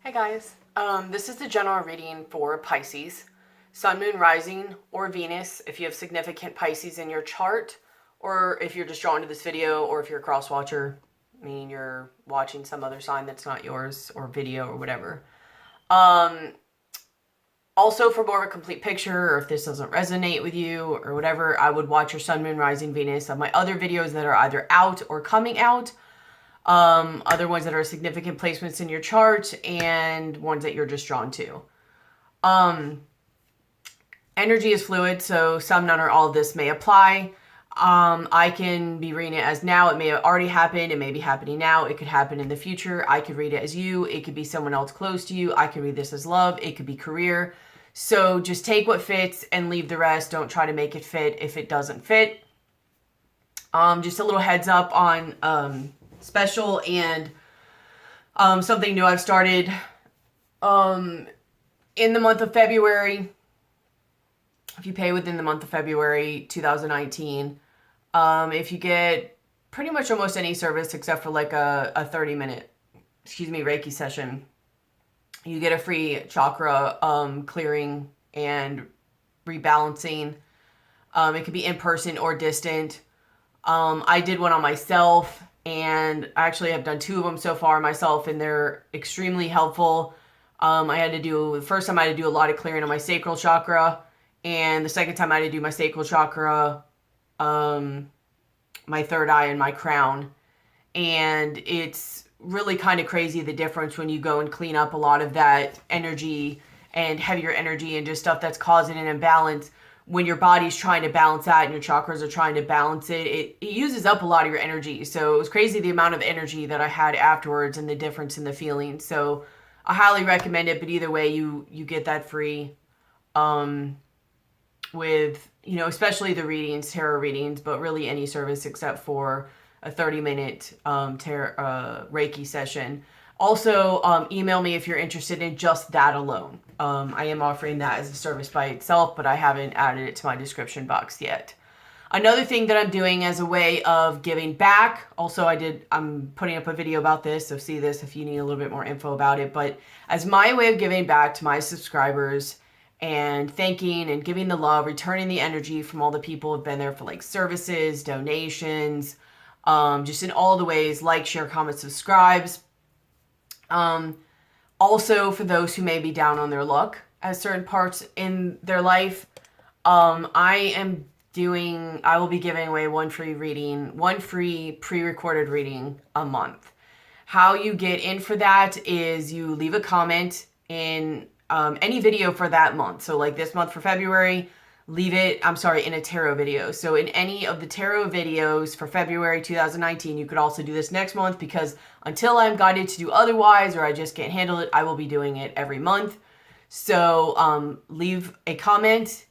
Hey guys, this is the general reading for Pisces, Sun, Moon, Rising, or Venus if you have significant Pisces in your chart, or if you're just drawn to this video, or if you're a cross watcher, meaning you're watching some other sign that's not yours, or video, or whatever. Also, for more of a complete picture, or if this doesn't resonate with you, or whatever, I would watch your Sun, Moon, Rising, Venus of my other videos that are either out or coming out. Other ones that are significant placements in your chart, and ones that you're just drawn to. Energy is fluid, so some, none, or all of this may apply. I can be reading it as now. It may have already happened. It may be happening now. It could happen in the future. I could read it as you. It could be someone else close to you. I could read this as love. It could be career. So just take what fits and leave the rest. Don't try to make it fit if it doesn't fit. Just a little heads up on special and something new I've started in the month of February. If you pay within the month of February 2019, if you get pretty much almost any service except for like a 30-minute, Reiki session, you get a free chakra clearing and rebalancing. It could be in person or distant. I did one on myself, and I actually have done 2 of them so far myself, and they're extremely helpful. The first time I had to do a lot of clearing on my sacral chakra, and the second time I had to do my sacral chakra, my third eye, and my crown. And it's really kind of crazy the difference when you go and clean up a lot of that energy and heavier energy and just stuff that's causing an imbalance. When your body's trying to balance that and your chakras are trying to balance it, it uses up a lot of your energy. So it was crazy the amount of energy that I had afterwards and the difference in the feeling. So I highly recommend it, but either way, you get that free with, especially the readings, tarot readings, but really any service except for a 30-minute Reiki session. Also, email me if you're interested in just that alone. I am offering that as a service by itself, but I haven't added it to my description box yet. Another thing that I'm doing as a way of giving back, I'm putting up a video about this, so see this if you need a little bit more info about it, but as my way of giving back to my subscribers and thanking and giving the love, returning the energy from all the people who've been there for like services, donations, just in all the ways, like, share, comment, subscribes. Also, for those who may be down on their luck at certain parts in their life, I will be giving away one free pre-recorded reading a month. How you get in for that is you leave a comment in any video for that month. So like this month for February, in a tarot video. So in any of the tarot videos for February 2019, you could also do this next month, because until I'm guided to do otherwise, or I just can't handle it, I will be doing it every month. So leave a comment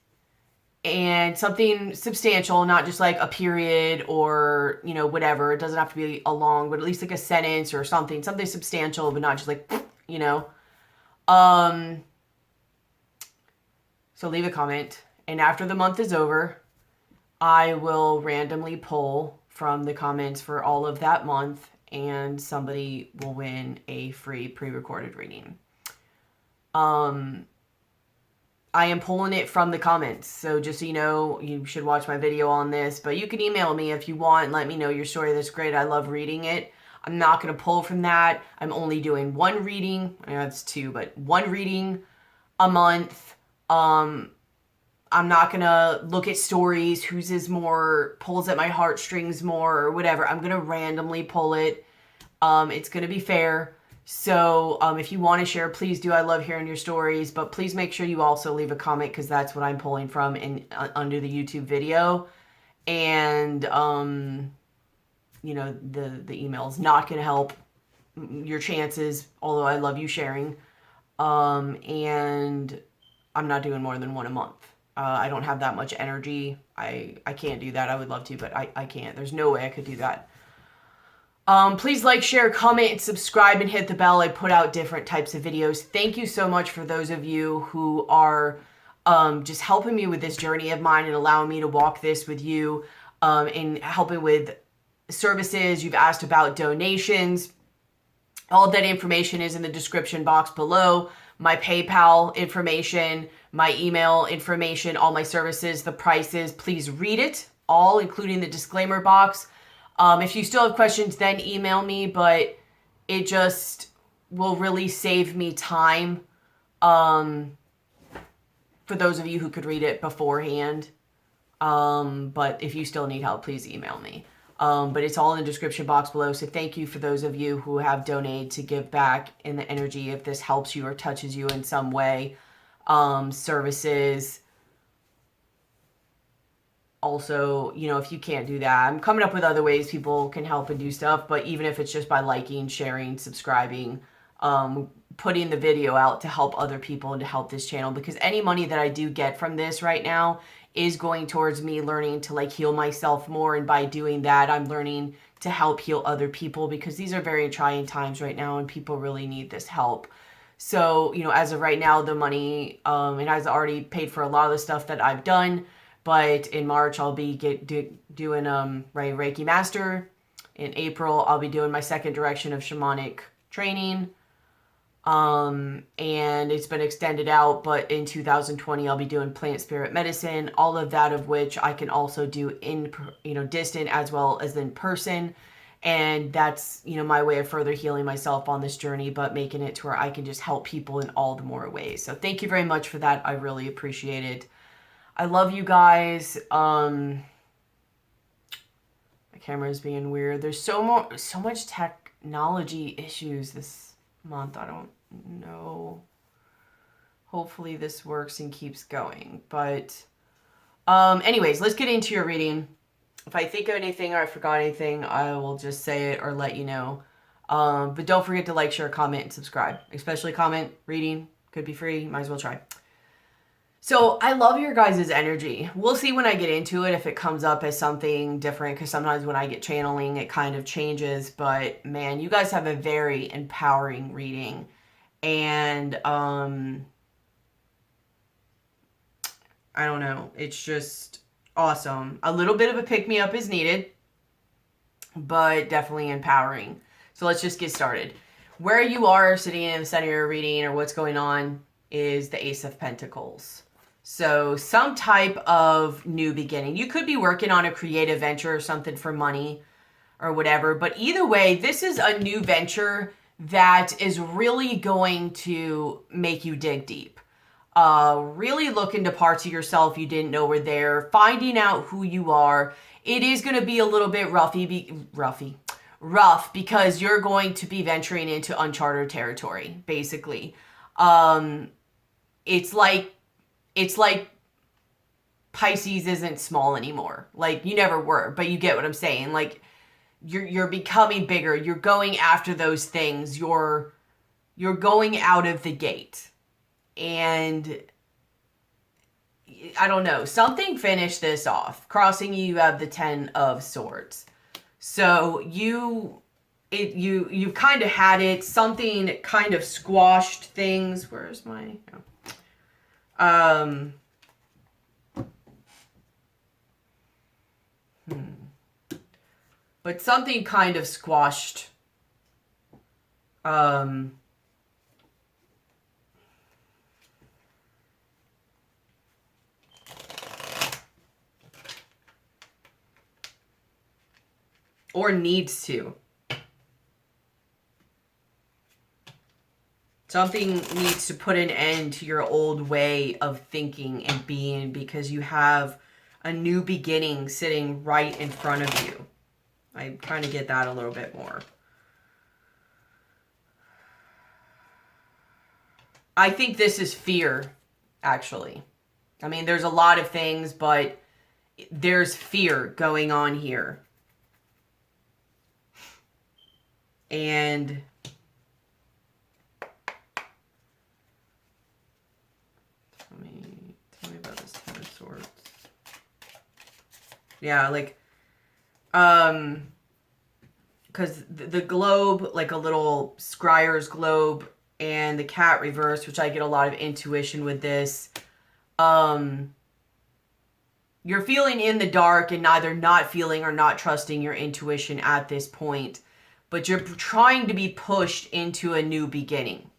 and something substantial, not just like a period or, whatever. It doesn't have to be a long, but at least like a sentence or something substantial, but not just like, So leave a comment. And after the month is over, I will randomly pull from the comments for all of that month, and somebody will win a free pre-recorded reading. I am pulling it from the comments. So just so you know, you should watch my video on this, but you can email me if you want and let me know your story. That's great. I love reading it. I'm not going to pull from that. I'm only doing one reading. I know it's 2, but one reading a month. I'm not going to look at stories, whose is more, pulls at my heartstrings more, or whatever. I'm going to randomly pull it. It's going to be fair. So if you want to share, please do. I love hearing your stories, but please make sure you also leave a comment, because that's what I'm pulling from under the YouTube video. And, the email is not going to help your chances, although I love you sharing. And I'm not doing more than one a month. I don't have that much energy. I can't do that. I would love to, but I can't. There's no way I could do that. Please like, share, comment, and subscribe, and hit the bell. I put out different types of videos. Thank you so much for those of you who are just helping me with this journey of mine and allowing me to walk this with you, and helping with services. You've asked about donations. All that information is in the description box below. My PayPal information, my email information, all my services, the prices. Please read it all, including the disclaimer box. If you still have questions, then email me, but it just will really save me time for those of you who could read it beforehand. But if you still need help, please email me. But it's all in the description box below. So thank you for those of you who have donated to give back in the energy if this helps you or touches you in some way. Services. Also, you know, if you can't do that, I'm coming up with other ways people can help and do stuff. But even if it's just by liking, sharing, subscribing, putting the video out to help other people and to help this channel, because any money that I do get from this right now is going towards me learning to like heal myself more. And by doing that, I'm learning to help heal other people, because these are very trying times right now and people really need this help. So, you know, as of right now, the money, it has already paid for a lot of the stuff that I've done. But in March, I'll be doing Reiki Master. In April, I'll be doing my second direction of shamanic training. And it's been extended out, but in 2020, I'll be doing plant spirit medicine, all of that of which I can also do in, distant as well as in person. And that's, my way of further healing myself on this journey, but making it to where I can just help people in all the more ways. So thank you very much for that. I really appreciate it. I love you guys. My camera is being weird. There's so much technology issues this month. I don't know. Hopefully this works and keeps going. But anyways, let's get into your reading. If I think of anything or I forgot anything, I will just say it or let you know. But don't forget to like, share, comment, and subscribe. Especially comment. Reading could be free. Might as well try. So I love your guys' energy. We'll see when I get into it if it comes up as something different, because sometimes when I get channeling, it kind of changes. But man, you guys have a very empowering reading. And I don't know. It's just awesome. A little bit of a pick-me-up is needed, but definitely empowering. So let's just get started. Where you are sitting in the center of your reading or what's going on is the Ace of Pentacles. So some type of new beginning. You could be working on a creative venture or something for money or whatever. But either way, this is a new venture that is really going to make you dig deep. Really look into parts of yourself you didn't know were there. Finding out who you are. It is going to be a little bit rough because you're going to be venturing into uncharted territory, basically. It's like Pisces isn't small anymore. Like, you never were, but you get what I'm saying. Like, you're becoming bigger. You're going after those things. You're going out of the gate. And I don't know. Something finished this off. Crossing you have the 10 of Swords. So you've kind of had it. Something kind of squashed things. Where's my... Oh. But something kind of squashed, or needs to. Something needs to put an end to your old way of thinking and being, because you have a new beginning sitting right in front of you. I'm trying to get that a little bit more. I think this is fear, actually. I mean, there's a lot of things, but there's fear going on here. And... Tell me about this 10 of Swords. Yeah, like, because the globe, like a little scryer's globe, and the cat reverse, which I get a lot of intuition with this. You're feeling in the dark and neither not feeling or not trusting your intuition at this point. but you're trying to be pushed into a new beginning,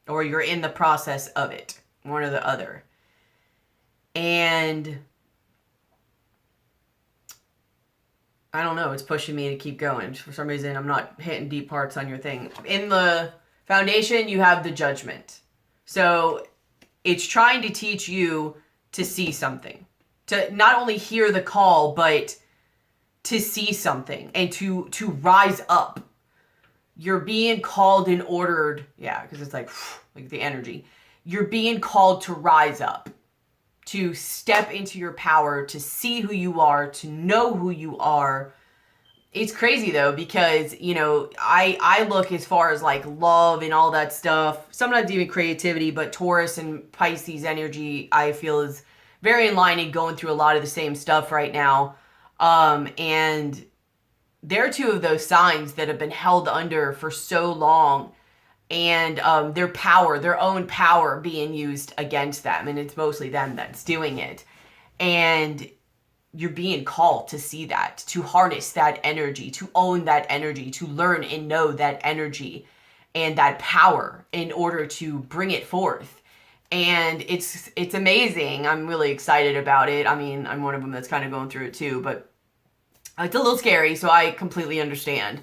or you're in the process of it, one or the other. And I don't know, it's pushing me to keep going. For some reason, I'm not hitting deep parts on your thing. In the foundation, you have the Judgment. So it's trying to teach you to see something, to not only hear the call, but to see something and to rise up. You're being called and ordered. Yeah, because it's like the energy. You're being called to rise up, to step into your power, to see who you are, to know who you are. It's crazy though, because, you know, I look as far as like love and all that stuff, sometimes even creativity, but Taurus and Pisces energy, I feel, is very in line and going through a lot of the same stuff right now. And they're two of those signs that have been held under for so long, and their power, their own power being used against them. And it's mostly them that's doing it. And you're being called to see that, to harness that energy, to own that energy, to learn and know that energy and that power in order to bring it forth. And it's amazing. I'm really excited about it. I mean, I'm one of them that's kind of going through it too, but it's a little scary, so I completely understand.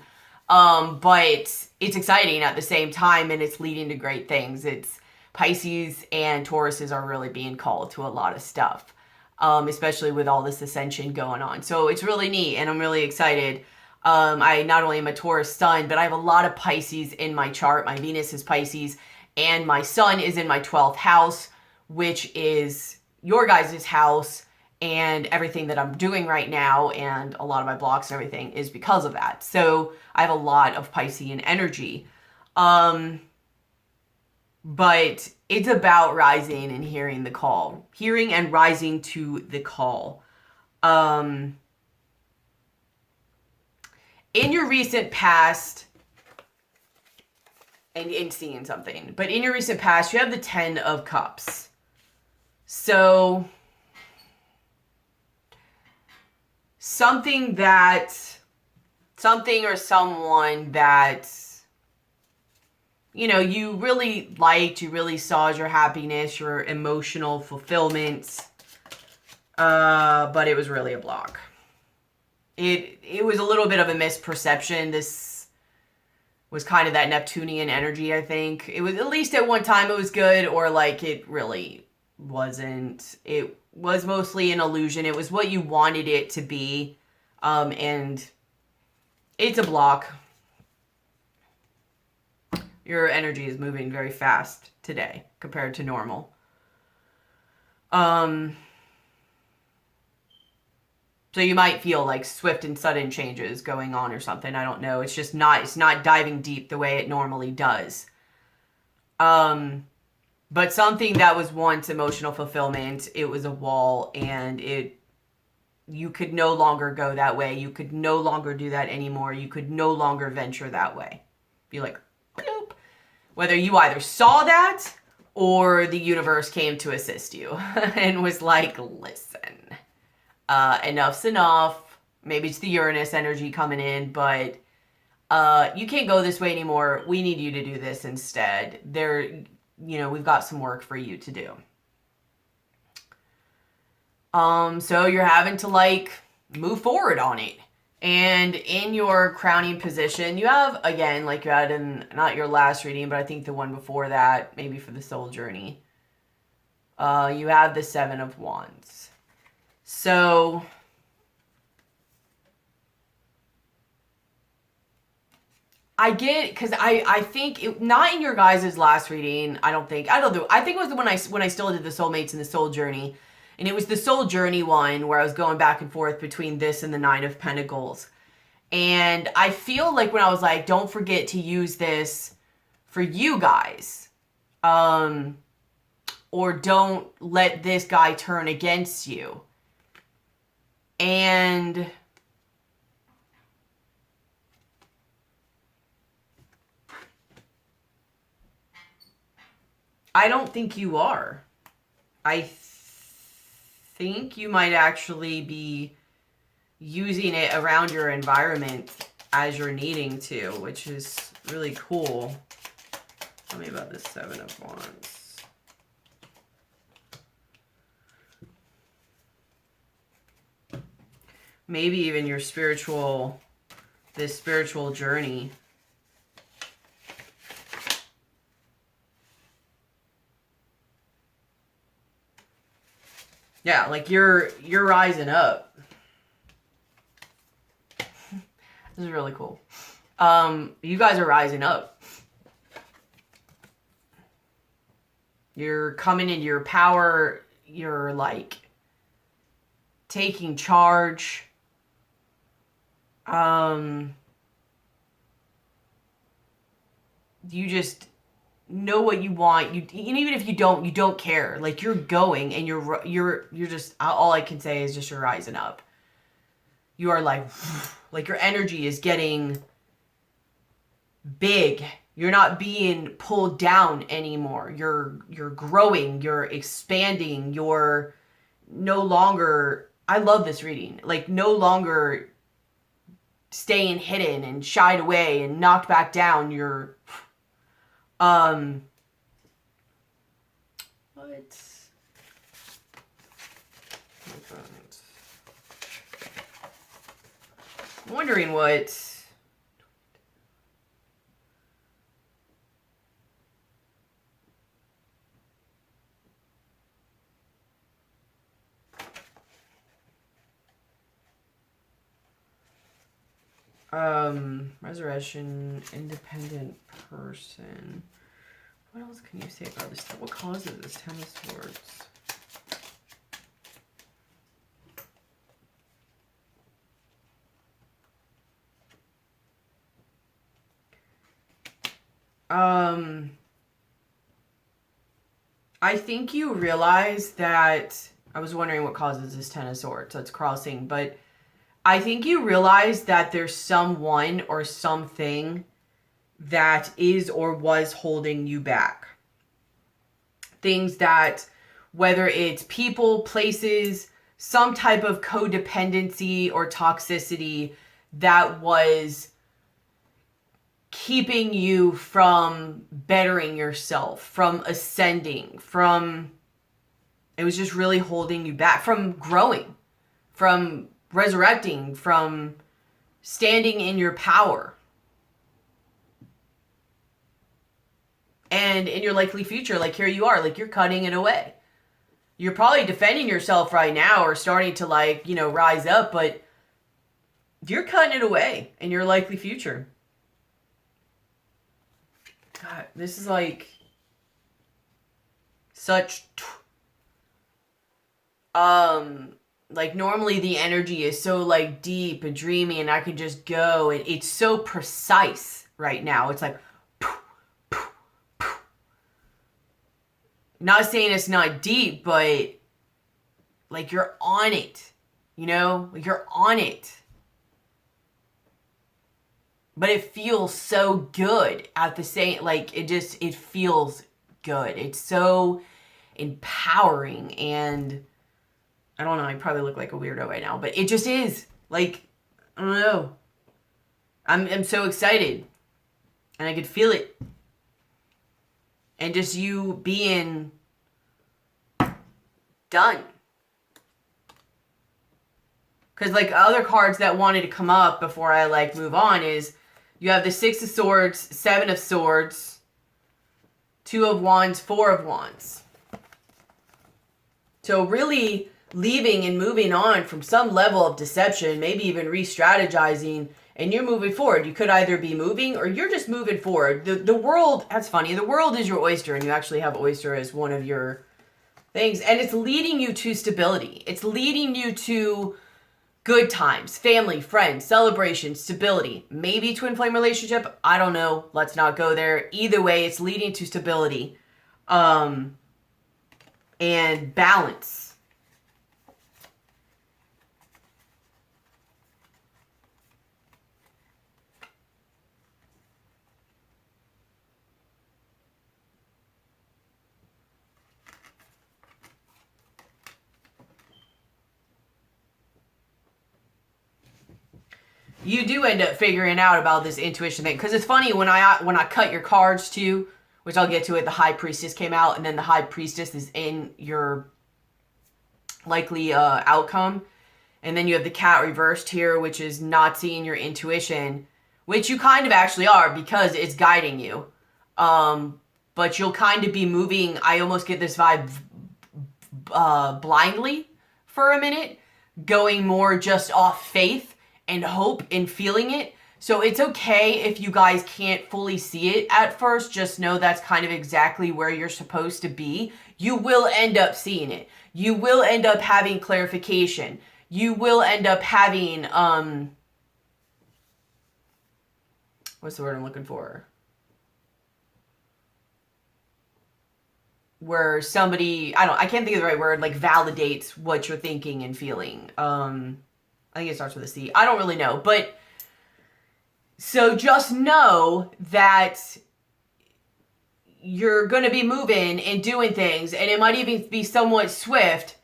But it's exciting at the same time, and it's leading to great things. It's Pisces and Tauruses are really being called to a lot of stuff, especially with all this ascension going on. So it's really neat, and I'm really excited. I not only am a Taurus sun, but I have a lot of Pisces in my chart. My Venus is Pisces, and my sun is in my 12th house, which is your guys' house. And everything that I'm doing right now and a lot of my blocks and everything is because of that. So I have a lot of Piscean energy. But it's about rising and hearing the call. Hearing and rising to the call. In your recent past, and seeing something, but in your recent past, you have the 10 of Cups. So something or someone that, you know, you really liked, you really saw as your happiness, your emotional fulfillment, but it was really a block. It was a little bit of a misperception. This was kind of that Neptunian energy, I think. It was, at least at one time, it was good, or like it really wasn't. It was mostly an illusion. It was what you wanted it to be. And it's a block. Your energy is moving very fast today compared to normal. So you might feel like swift and sudden changes going on or something. I don't know. It's just not, it's not diving deep the way it normally does. But something that was once emotional fulfillment, it was a wall, and you could no longer go that way. You could no longer do that anymore. You could no longer venture that way. Be like, bloop. Whether you either saw that or the universe came to assist you and was like, listen, enough's enough. Maybe it's the Uranus energy coming in, but you can't go this way anymore. We need you to do this instead. You know, we've got some work for you to do. So you're having to like move forward on it. And in your crowning position, you have, again, like you had in, not your last reading, but I think the one before that, maybe for the soul journey. You have the 7 of Wands. So I get, because I think, not in your guys' last reading, I don't know. I think it was when I still did the Soulmates and the Soul Journey. And it was the Soul Journey one where I was going back and forth between this and the 9 of Pentacles. And I feel like when I was like, don't forget to use this for you guys. Or don't let this guy turn against you. And I don't think you are. I think you might actually be using it around your environment as you're needing to, which is really cool. Tell me about this Seven of Wands. Maybe even your spiritual, this spiritual journey. Yeah, like you're rising up. This is really cool. You guys are rising up. You're coming into your power. You're like taking charge. You just know what you want. You, and even if you don't care. Like you're going, and you're just, all I can say is just you're rising up. You are like your energy is getting big. You're not being pulled down anymore. You're growing, you're expanding, you're no longer, I love this reading, like no longer staying hidden and shied away and knocked back down. You're what? I'm wondering what resurrection, independent person. What else can you say about this? What causes this Ten of Swords? I think you realize that, I was wondering what causes this Ten of Swords, so it's crossing, but I think you realize that there's someone or something that is or was holding you back. Things that, whether it's people, places, some type of codependency or toxicity that was keeping you from bettering yourself, from ascending, from, it was just really holding you back from growing, from resurrecting, from standing in your power. And in your likely future, like here you are, like you're cutting it away. You're probably defending yourself right now or starting to like, you know, rise up, but you're cutting it away in your likely future. God, this is like such, like normally the energy is so like deep and dreamy and I can just go, and it's so precise right now. It's like, not saying it's not deep, but like you're on it, you know, like you're on it. But it feels so good at the same, like it feels good. It's so empowering, and I don't know, I probably look like a weirdo right now, but it just is. Like, I don't know. I'm so excited. And I could feel it. And just you being done. Because like other cards that wanted to come up before I like move on is, you have the Six of Swords, Seven of Swords, Two of Wands, Four of Wands. So really leaving and moving on from some level of deception, maybe even re-strategizing, and you're moving forward. You could either be moving or you're just moving forward. The world, that's funny, the world is your oyster, and you actually have oyster as one of your things, and it's leading you to stability. It's leading you to good times, family, friends, celebration, stability, maybe twin flame relationship. I don't know. Let's not go there. Either way, it's leading to stability, and balance. you do end up figuring out about this intuition thing. Because it's funny, when I cut your cards too, which I'll get to it, the High Priestess came out, and then the High Priestess is in your likely outcome. And then you have the Cat reversed here, which is not seeing your intuition, which you kind of actually are because it's guiding you. But you'll kind of be moving, I almost get this vibe, blindly for a minute, going more just off faith and hope and feeling it. So it's okay if you guys can't fully see it at first. Just know that's kind of exactly where you're supposed to be. You will end up seeing it. You will end up having clarification. You will end up having, what's the word I'm looking for? Where somebody, I can't think of the right word, like validates what you're thinking and feeling. I think it starts with a C. I don't really know, but so just know that you're going to be moving and doing things, and it might even be somewhat swift,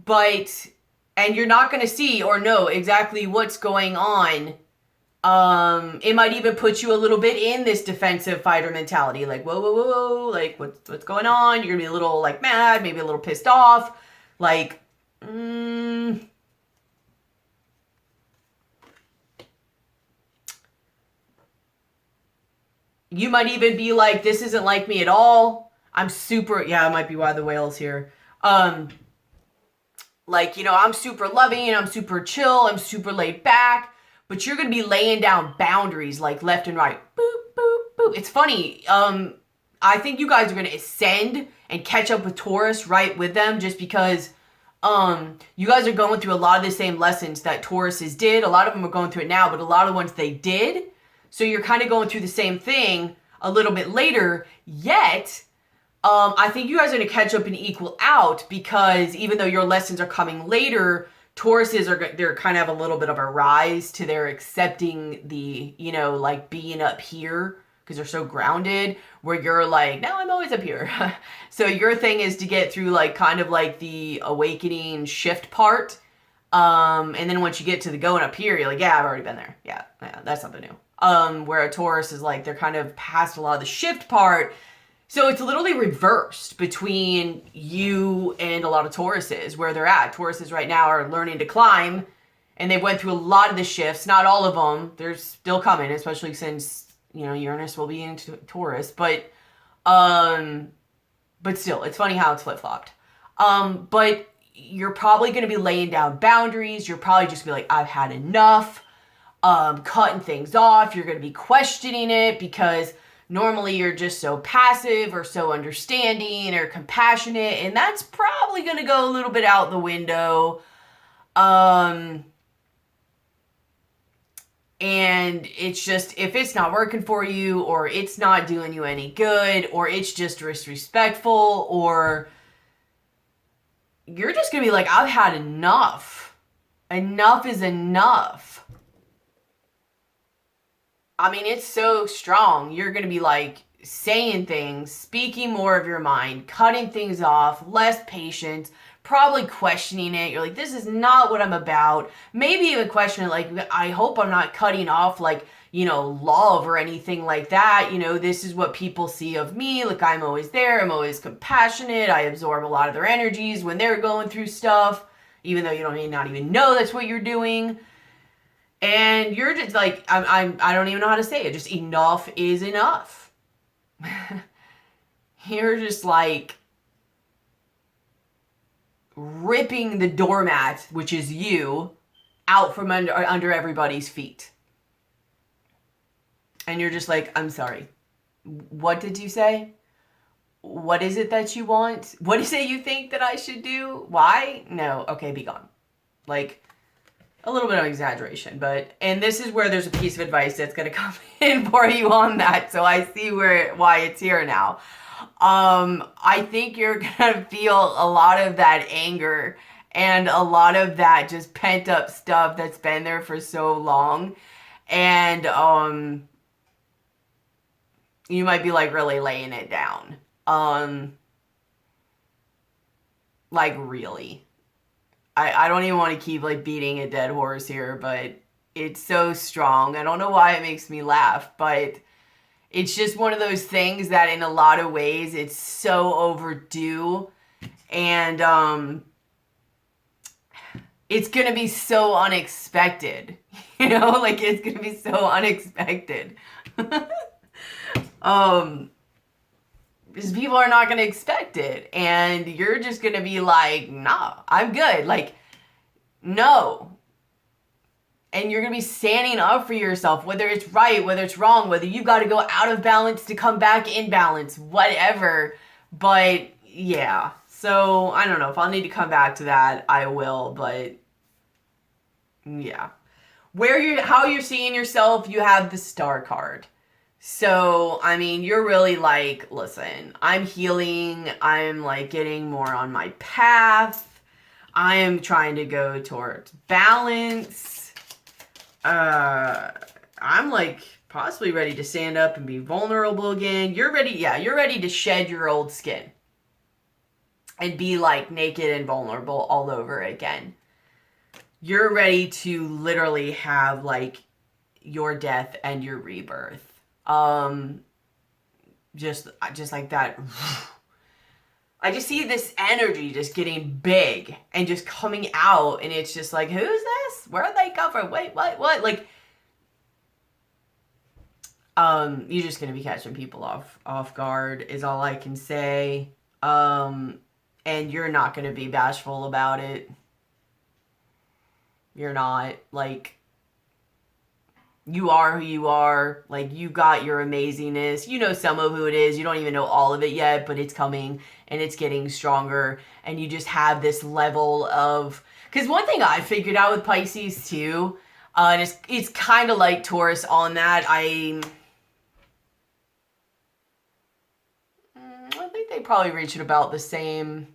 and you're not going to see or know exactly what's going on. It might even put you a little bit in this defensive fighter mentality, like, whoa, whoa, whoa, whoa, like, what's going on? You're going to be a little, like, mad, maybe a little pissed off, like, you might even be like, this isn't like me at all. I'm super, yeah, it might be why the whale's here. Like, you know, I'm super loving, I'm super chill, I'm super laid back, but you're going to be laying down boundaries, like, left and right. Boop, boop, boop. It's funny. I think you guys are going to ascend and catch up with Taurus right with them, just because you guys are going through a lot of the same lessons that Tauruses did. A lot of them are going through it now, but a lot of the ones they did. So you're kind of going through the same thing a little bit later, yet I think you guys are going to catch up and equal out, because even though your lessons are coming later, Tauruses they're kind of have a little bit of a rise to their accepting the, you know, like being up here, because they're so grounded, where you're like, no, I'm always up here. So your thing is to get through like kind of like the awakening shift part. And then once you get to the going up here, you're like, yeah, I've already been there. Yeah, that's something new. Where a Taurus is like, they're kind of past a lot of the shift part. So it's literally reversed between you and a lot of Tauruses, where they're at. Tauruses right now are learning to climb, and they went through a lot of the shifts. Not all of them. They're still coming, especially since, you know, Uranus will be into Taurus. But still, it's funny how it's flip-flopped. But you're probably going to be laying down boundaries. You're probably just going to be like, I've had enough. Cutting things off. You're going to be questioning it, because normally you're just so passive or so understanding or compassionate, and that's probably going to go a little bit out the window. And it's just, if it's not working for you, or it's not doing you any good, or it's just disrespectful, or you're just going to be like, I've had enough. Enough is enough. I mean, it's so strong. You're going to be like saying things, speaking more of your mind, cutting things off, less patience, probably questioning it. You're like, this is not what I'm about. Maybe even questioning, like, I hope I'm not cutting off, like, you know, love or anything like that. You know, this is what people see of me. Like, I'm always there. I'm always compassionate. I absorb a lot of their energies when they're going through stuff, even though you may not even know that's what you're doing. And you're just like, I don't even know how to say it. Just enough is enough. You're just like ripping the doormat, which is you, out from under everybody's feet. And you're just like, I'm sorry. What did you say? What is it that you want? What is it you think that I should do? Why? No. Okay, be gone. Like, a little bit of exaggeration, and this is where there's a piece of advice that's going to come in for you on that. So I see why it's here now. I think you're going to feel a lot of that anger and a lot of that just pent up stuff that's been there for so long. And, you might be like really laying it down. Like really. I don't even want to keep like beating a dead horse here, but It's so strong. I don't know why it makes me laugh, but it's just one of those things that in a lot of ways it's so overdue. And it's going to be so unexpected. You know, like it's going to be so unexpected. Because people are not going to expect it. And you're just going to be like, nah, I'm good. Like, no. And you're going to be standing up for yourself, whether it's right, whether it's wrong, whether you've got to go out of balance to come back in balance, whatever. But yeah, so I don't know if I'll need to come back to that, I will, but yeah. How you're seeing yourself, you have the Star card. So, I mean, you're really like, listen, I'm healing. I'm like getting more on my path. I am trying to go towards balance. I'm like possibly ready to stand up and be vulnerable again. You're ready. Yeah, you're ready to shed your old skin and be like naked and vulnerable all over again. You're ready to literally have like your death and your rebirth. Just like that. I just see this energy just getting big and just coming out, and it's just like, who's this? Where are they come from? Wait, what? Like, you're just gonna be catching people off guard is all I can say. And you're not gonna be bashful about it. You're not. Like, you are who you are. Like, you got your amazingness. You know some of who it is. You don't even know all of it yet, but it's coming and it's getting stronger. And you just have this level of... Because one thing I figured out with Pisces too, and it's kind of like Taurus on that. I think they probably reach at about the same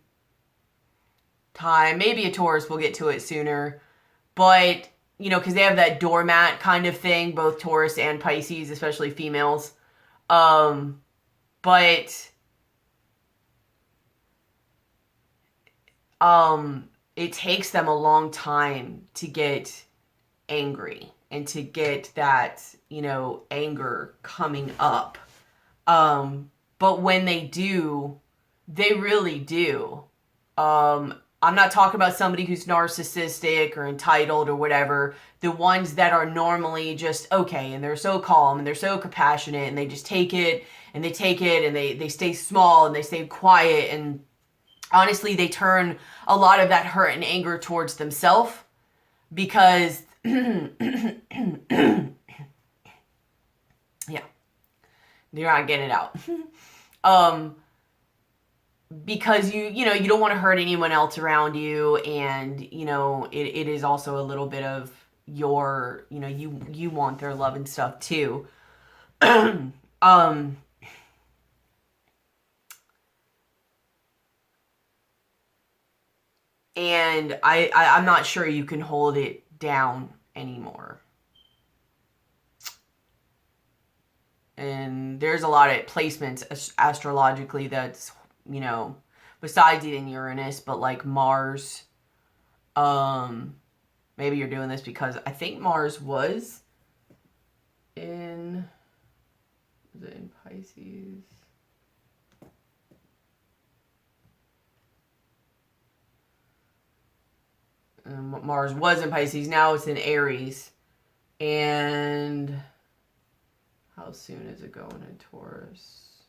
time. Maybe a Taurus will get to it sooner. But... you know, because they have that doormat kind of thing, both Taurus and Pisces, especially females. But it takes them a long time to get angry and to get that, you know, anger coming up. But when they do, they really do. I'm not talking about somebody who's narcissistic or entitled or whatever. The ones that are normally just okay and they're so calm and they're so compassionate and they just take it and they take it and they stay small and they stay quiet, and honestly they turn a lot of that hurt and anger towards themselves because yeah, you're not getting it out. Because you know, you don't want to hurt anyone else around you, and you know, it is also a little bit of your, you know, you want their love and stuff too. And I'm not sure you can hold it down anymore. And there's a lot of placements astrologically that's, you know, besides even Uranus, but like Mars. Maybe you're doing this because I think Mars was it in Pisces? Mars was in Pisces. Now it's in Aries. And how soon is it going in Taurus?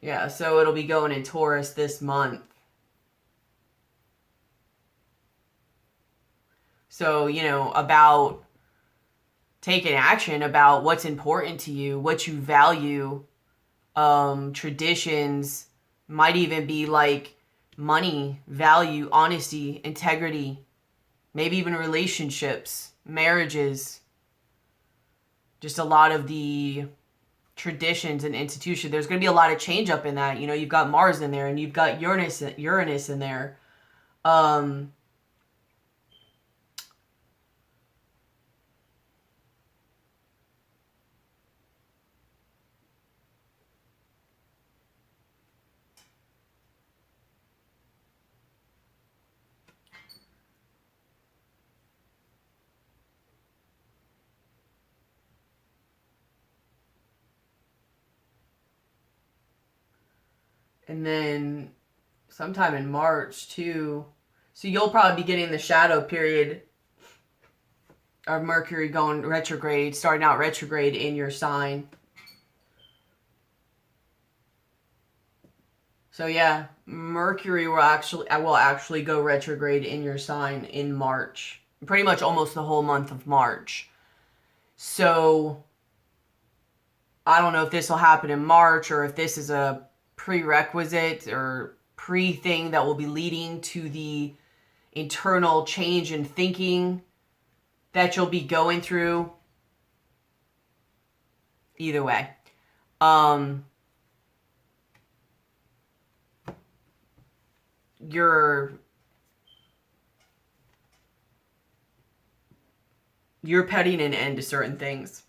Yeah, so it'll be going in Taurus this month. So, you know, about taking action, about what's important to you, what you value, traditions, might even be like money, value, honesty, integrity, maybe even relationships, marriages, just a lot of the traditions and institutions. There's going to be a lot of change up in that. You know, you've got Mars in there and you've got Uranus in there. And then sometime in March too. So you'll probably be getting the shadow period of Mercury going retrograde, starting out retrograde in your sign. So yeah, Mercury will actually go retrograde in your sign in March. Pretty much almost the whole month of March. So I don't know if this will happen in March or if this is a prerequisite or pre-thing that will be leading to the internal change in thinking that you'll be going through. Either way. You're putting an end to certain things.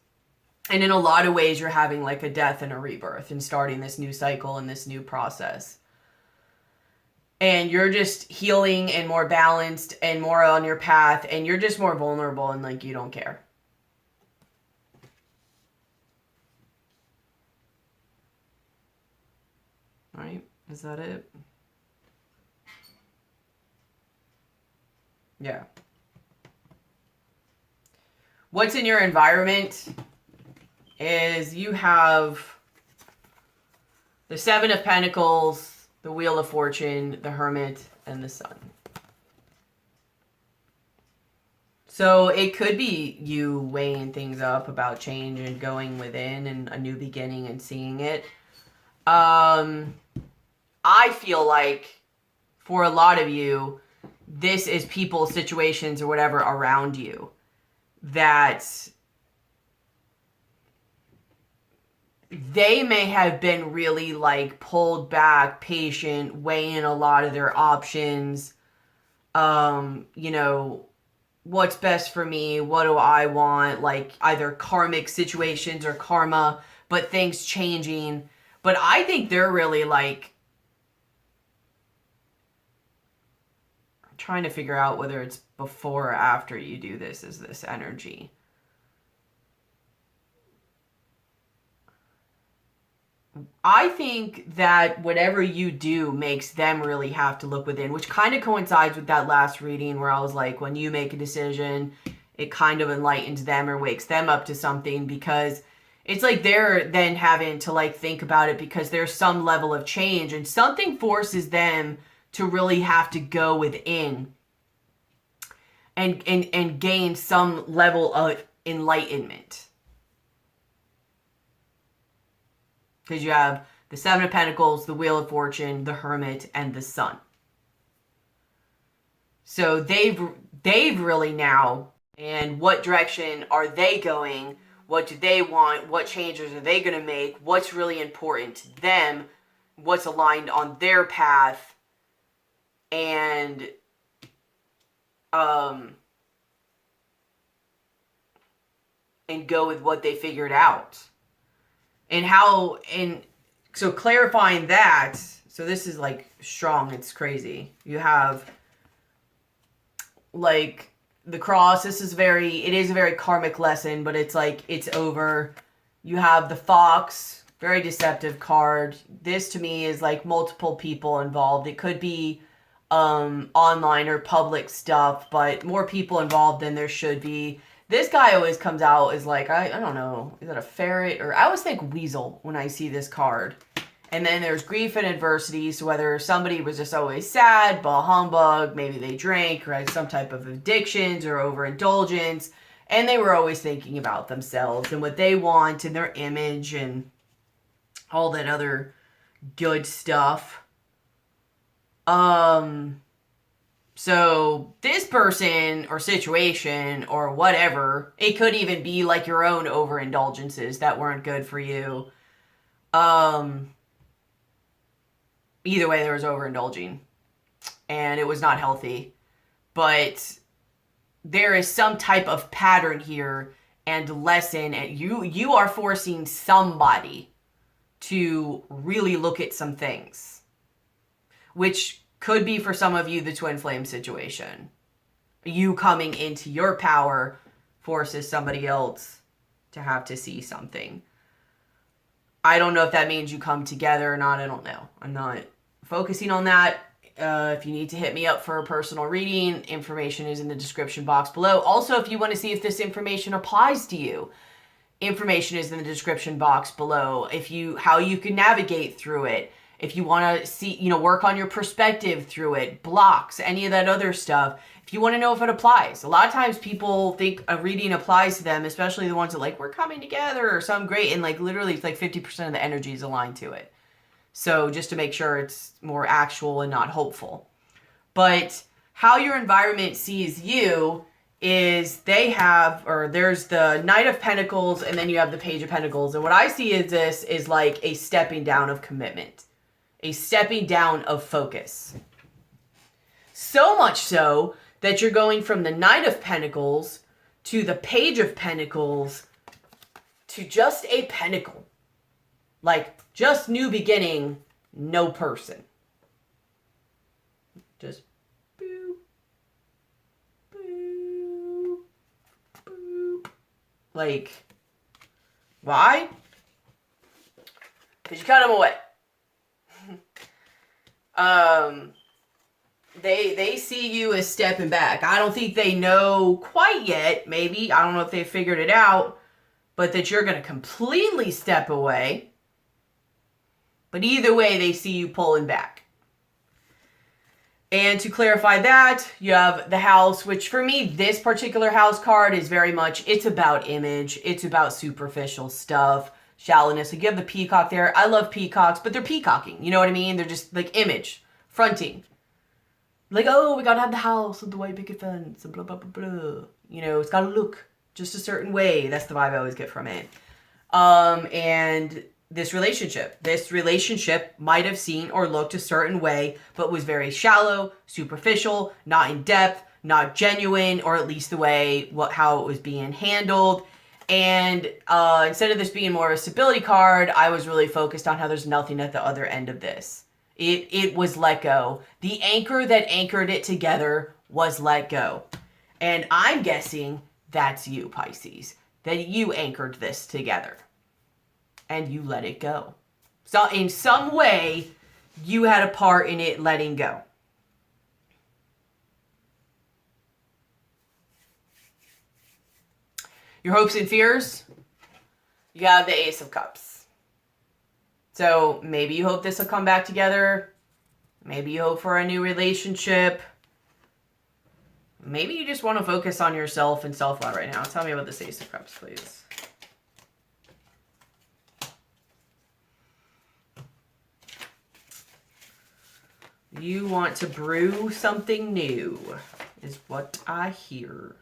And in a lot of ways, you're having like a death and a rebirth and starting this new cycle and this new process. And you're just healing and more balanced and more on your path. And you're just more vulnerable and like you don't care. All right. Is that it? Yeah. What's in your environment is you have the Seven of Pentacles, the Wheel of Fortune, the Hermit, and the Sun. So it could be you weighing things up about change and going within and a new beginning and seeing it. I feel like for a lot of you, this is people, situations, or whatever around you that they may have been really like pulled back, patient, weighing a lot of their options. You know, what's best for me? What do I want? Like either karmic situations or karma, but things changing. But I think they're really like trying to figure out whether it's before or after you do this is this energy. I think that whatever you do makes them really have to look within, which kind of coincides with that last reading where I was like, when you make a decision, it kind of enlightens them or wakes them up to something, because it's like they're then having to like think about it because there's some level of change and something forces them to really have to go within and gain some level of enlightenment. Because you have the Seven of Pentacles, the Wheel of Fortune, the Hermit, and the Sun. So they've really now, and what direction are they going? What do they want? What changes are they going to make? What's really important to them? What's aligned on their path? And go with what they figured out. And so clarifying that, so this is like strong, it's crazy. You have like the cross, it is a very karmic lesson, but it's like, it's over. You have the fox, very deceptive card. This to me is like multiple people involved. It could be online or public stuff, but more people involved than there should be. This guy always comes out as like, I don't know, is that a ferret? Or I always think weasel when I see this card. And then there's grief and adversity. So whether somebody was just always sad, bah humbug, maybe they drank or had some type of addictions or overindulgence, and they were always thinking about themselves and what they want and their image and all that other good stuff. So this person or situation or whatever, it could even be like your own overindulgences that weren't good for you. Either way, there was overindulging and it was not healthy. But there is some type of pattern here and lesson, and you are forcing somebody to really look at some things, which could be for some of you the twin flame situation. You coming into your power forces somebody else to have to see something. I don't know if that means you come together or not. I don't know. I'm not focusing on that. If you need to hit me up for a personal reading, information is in the description box below. Also, if you want to see if this information applies to you, information is in the description box below. How you can navigate through it. If you want to see, work on your perspective through it, blocks, any of that other stuff. If you want to know if it applies. A lot of times people think a reading applies to them, especially the ones that like, we're coming together or something great. And like literally it's like 50% of the energy is aligned to it. So just to make sure it's more actual and not hopeful. But how your environment sees you is there's the Knight of Pentacles and then you have the Page of Pentacles. And what I see is this is like a stepping down of commitment, a stepping down of focus. So much so that you're going from the Knight of Pentacles to the Page of Pentacles to just a pentacle. Like just new beginning, no person. Just boop, boop, boop. Like, why? Because you cut them away. They see you as stepping back. I don't think they know quite yet, maybe. I don't know if they figured it out, but that you're going to completely step away. But either way, they see you pulling back. And to clarify that, you have the house, which for me, this particular house card is very much, it's about image. It's about superficial stuff, shallowness. Like you have the peacock there. I love peacocks, but they're peacocking. You know what I mean? They're just like image, fronting. Like, oh, we got to have the house with the white picket fence and blah, blah, blah, blah. It's got to look just a certain way. That's the vibe I always get from it. And this relationship might have seen or looked a certain way, but was very shallow, superficial, not in depth, not genuine, or at least the way how it was being handled. And instead of this being more of a stability card, I was really focused on how there's nothing at the other end of this. It was let go. The anchor that anchored it together was let go. And I'm guessing that's you, Pisces, that you anchored this together. And you let it go. So in some way, you had a part in it letting go. Your hopes and fears, you have the Ace of Cups. So maybe you hope this will come back together. Maybe you hope for a new relationship. Maybe you just want to focus on yourself and self-love right now. Tell me about this Ace of Cups, please. You want to brew something new, is what I hear.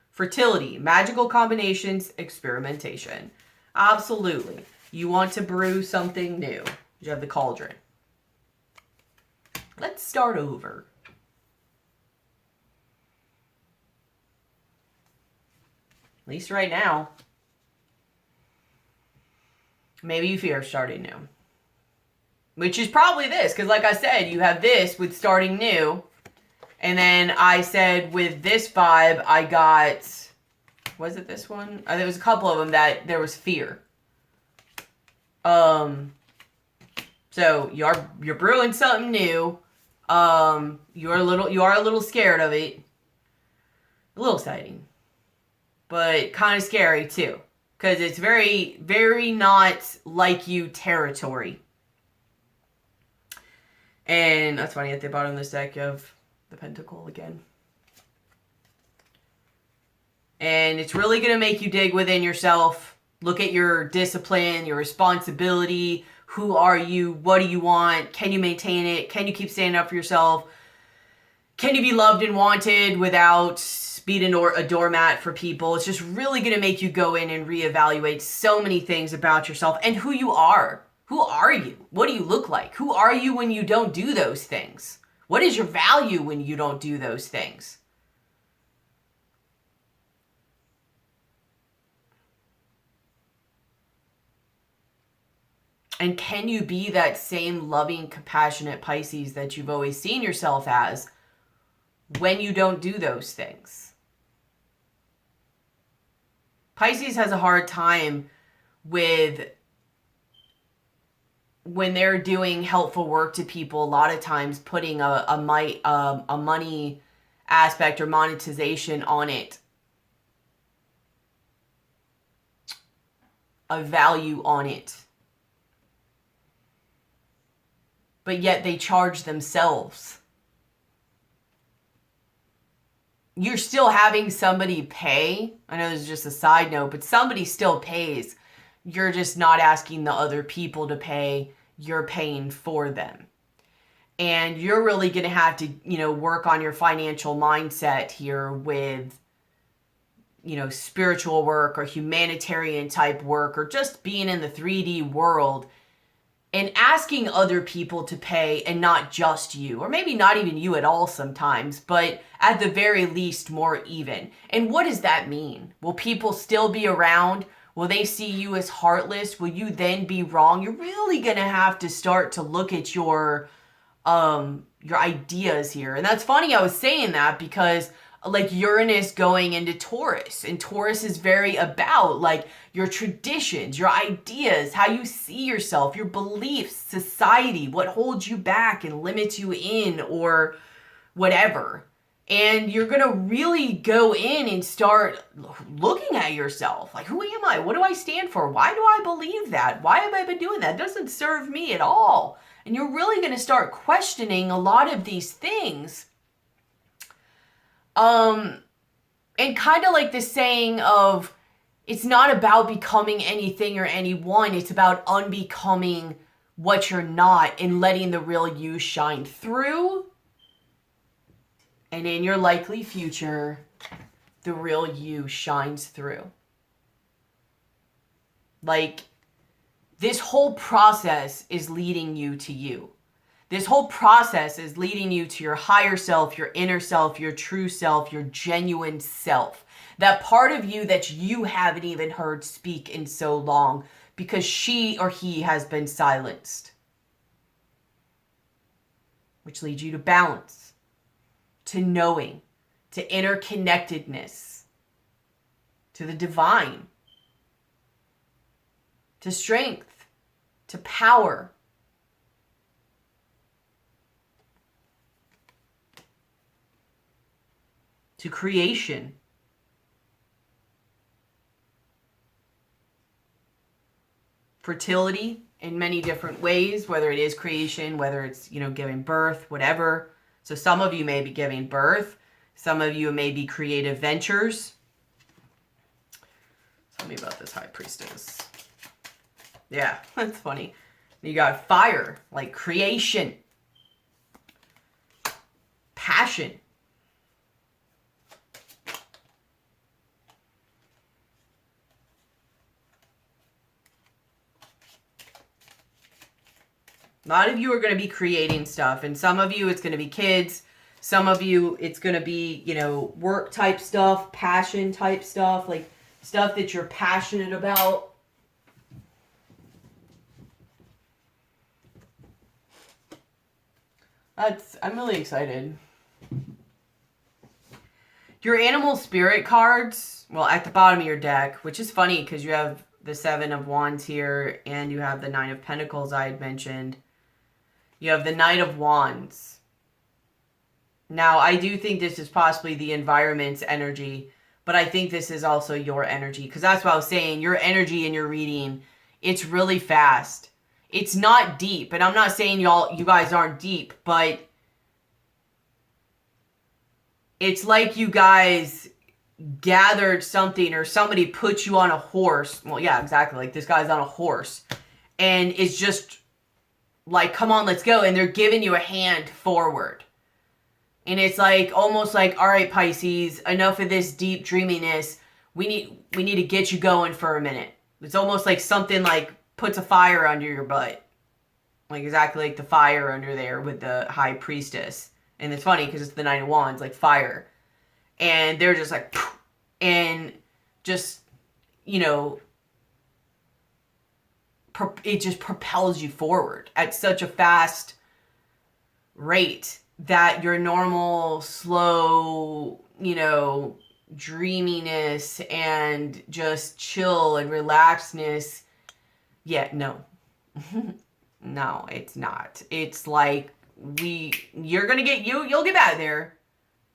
Fertility, magical combinations, experimentation. Absolutely. You want to brew something new. You have the cauldron. Let's start over. At least right now. Maybe you fear starting new. Which is probably this, because like I said, you have this with starting new. And then I said with this vibe, I got, was it this one? There was a couple of them that there was fear. So you're brewing something new. You are a little scared of it. A little exciting. But kind of scary too. Because it's very, very not like you territory. And that's funny, at the bottom of this deck you have the Pentacle again. And it's really going to make you dig within yourself. Look at your discipline, your responsibility. Who are you? What do you want? Can you maintain it? Can you keep standing up for yourself? Can you be loved and wanted without being a doormat for people? It's just really going to make you go in and reevaluate so many things about yourself and who you are. Who are you? What do you look like? Who are you when you don't do those things? What is your value when you don't do those things? And can you be that same loving, compassionate Pisces that you've always seen yourself as when you don't do those things? Pisces has a hard time with when they're doing helpful work to people, a lot of times putting a money aspect or monetization on it, a value on it. But yet they charge themselves. You're still having somebody pay. I know this is just a side note, but somebody still pays. You're just not asking the other people to pay. You're paying for them. And you're really going to have to, work on your financial mindset here with, spiritual work or humanitarian type work or just being in the 3D world and asking other people to pay and not just you, or maybe not even you at all sometimes, but at the very least more even. And what does that mean? Will people still be around? Will they see you as heartless? Will you then be wrong? You're really going to have to start to look at your ideas here. And that's funny I was saying that because like Uranus going into Taurus, and Taurus is very about like your traditions, your ideas, how you see yourself, your beliefs, society, what holds you back and limits you in or whatever. And you're going to really go in and start looking at yourself. Like, who am I? What do I stand for? Why do I believe that? Why have I been doing that? It doesn't serve me at all. And you're really going to start questioning a lot of these things. And kind of like the saying of, it's not about becoming anything or anyone. It's about unbecoming what you're not and letting the real you shine through. And in your likely future, the real you shines through. Like, this whole process is leading you to you. This whole process is leading you to your higher self, your inner self, your true self, your genuine self. That part of you that you haven't even heard speak in so long because she or he has been silenced. Which leads you to balance, to knowing, to interconnectedness, to the divine, to strength, to power. To creation. Fertility in many different ways, whether it is creation, whether it's, giving birth, whatever. So some of you may be giving birth. Some of you may be creative ventures. Tell me about this high priestess. Yeah, that's funny. You got fire, like creation. Passion. A lot of you are going to be creating stuff, and some of you it's going to be kids. Some of you it's going to be, work type stuff, passion type stuff, like stuff that you're passionate about. I'm really excited. Your animal spirit cards, well, at the bottom of your deck, which is funny because you have the 7 of Wands here and you have the 9 of Pentacles I had mentioned. You have the Knight of Wands. Now, I do think this is possibly the environment's energy, but I think this is also your energy, because that's what I was saying. Your energy in your reading, it's really fast. It's not deep, and I'm not saying you guys aren't deep, but it's like you guys gathered something or somebody put you on a horse. Well, yeah, exactly. Like this guy's on a horse, and it's just like, come on, let's go. And they're giving you a hand forward. And it's like, almost like, all right, Pisces, enough of this deep dreaminess. We need to get you going for a minute. It's almost like something like puts a fire under your butt. Like exactly like the fire under there with the high priestess. And it's funny because it's the 9 of Wands, like fire. And they're just like, and just, it just propels you forward at such a fast rate that your normal, slow, dreaminess and just chill and relaxedness, no. No, it's not. It's like you'll get back there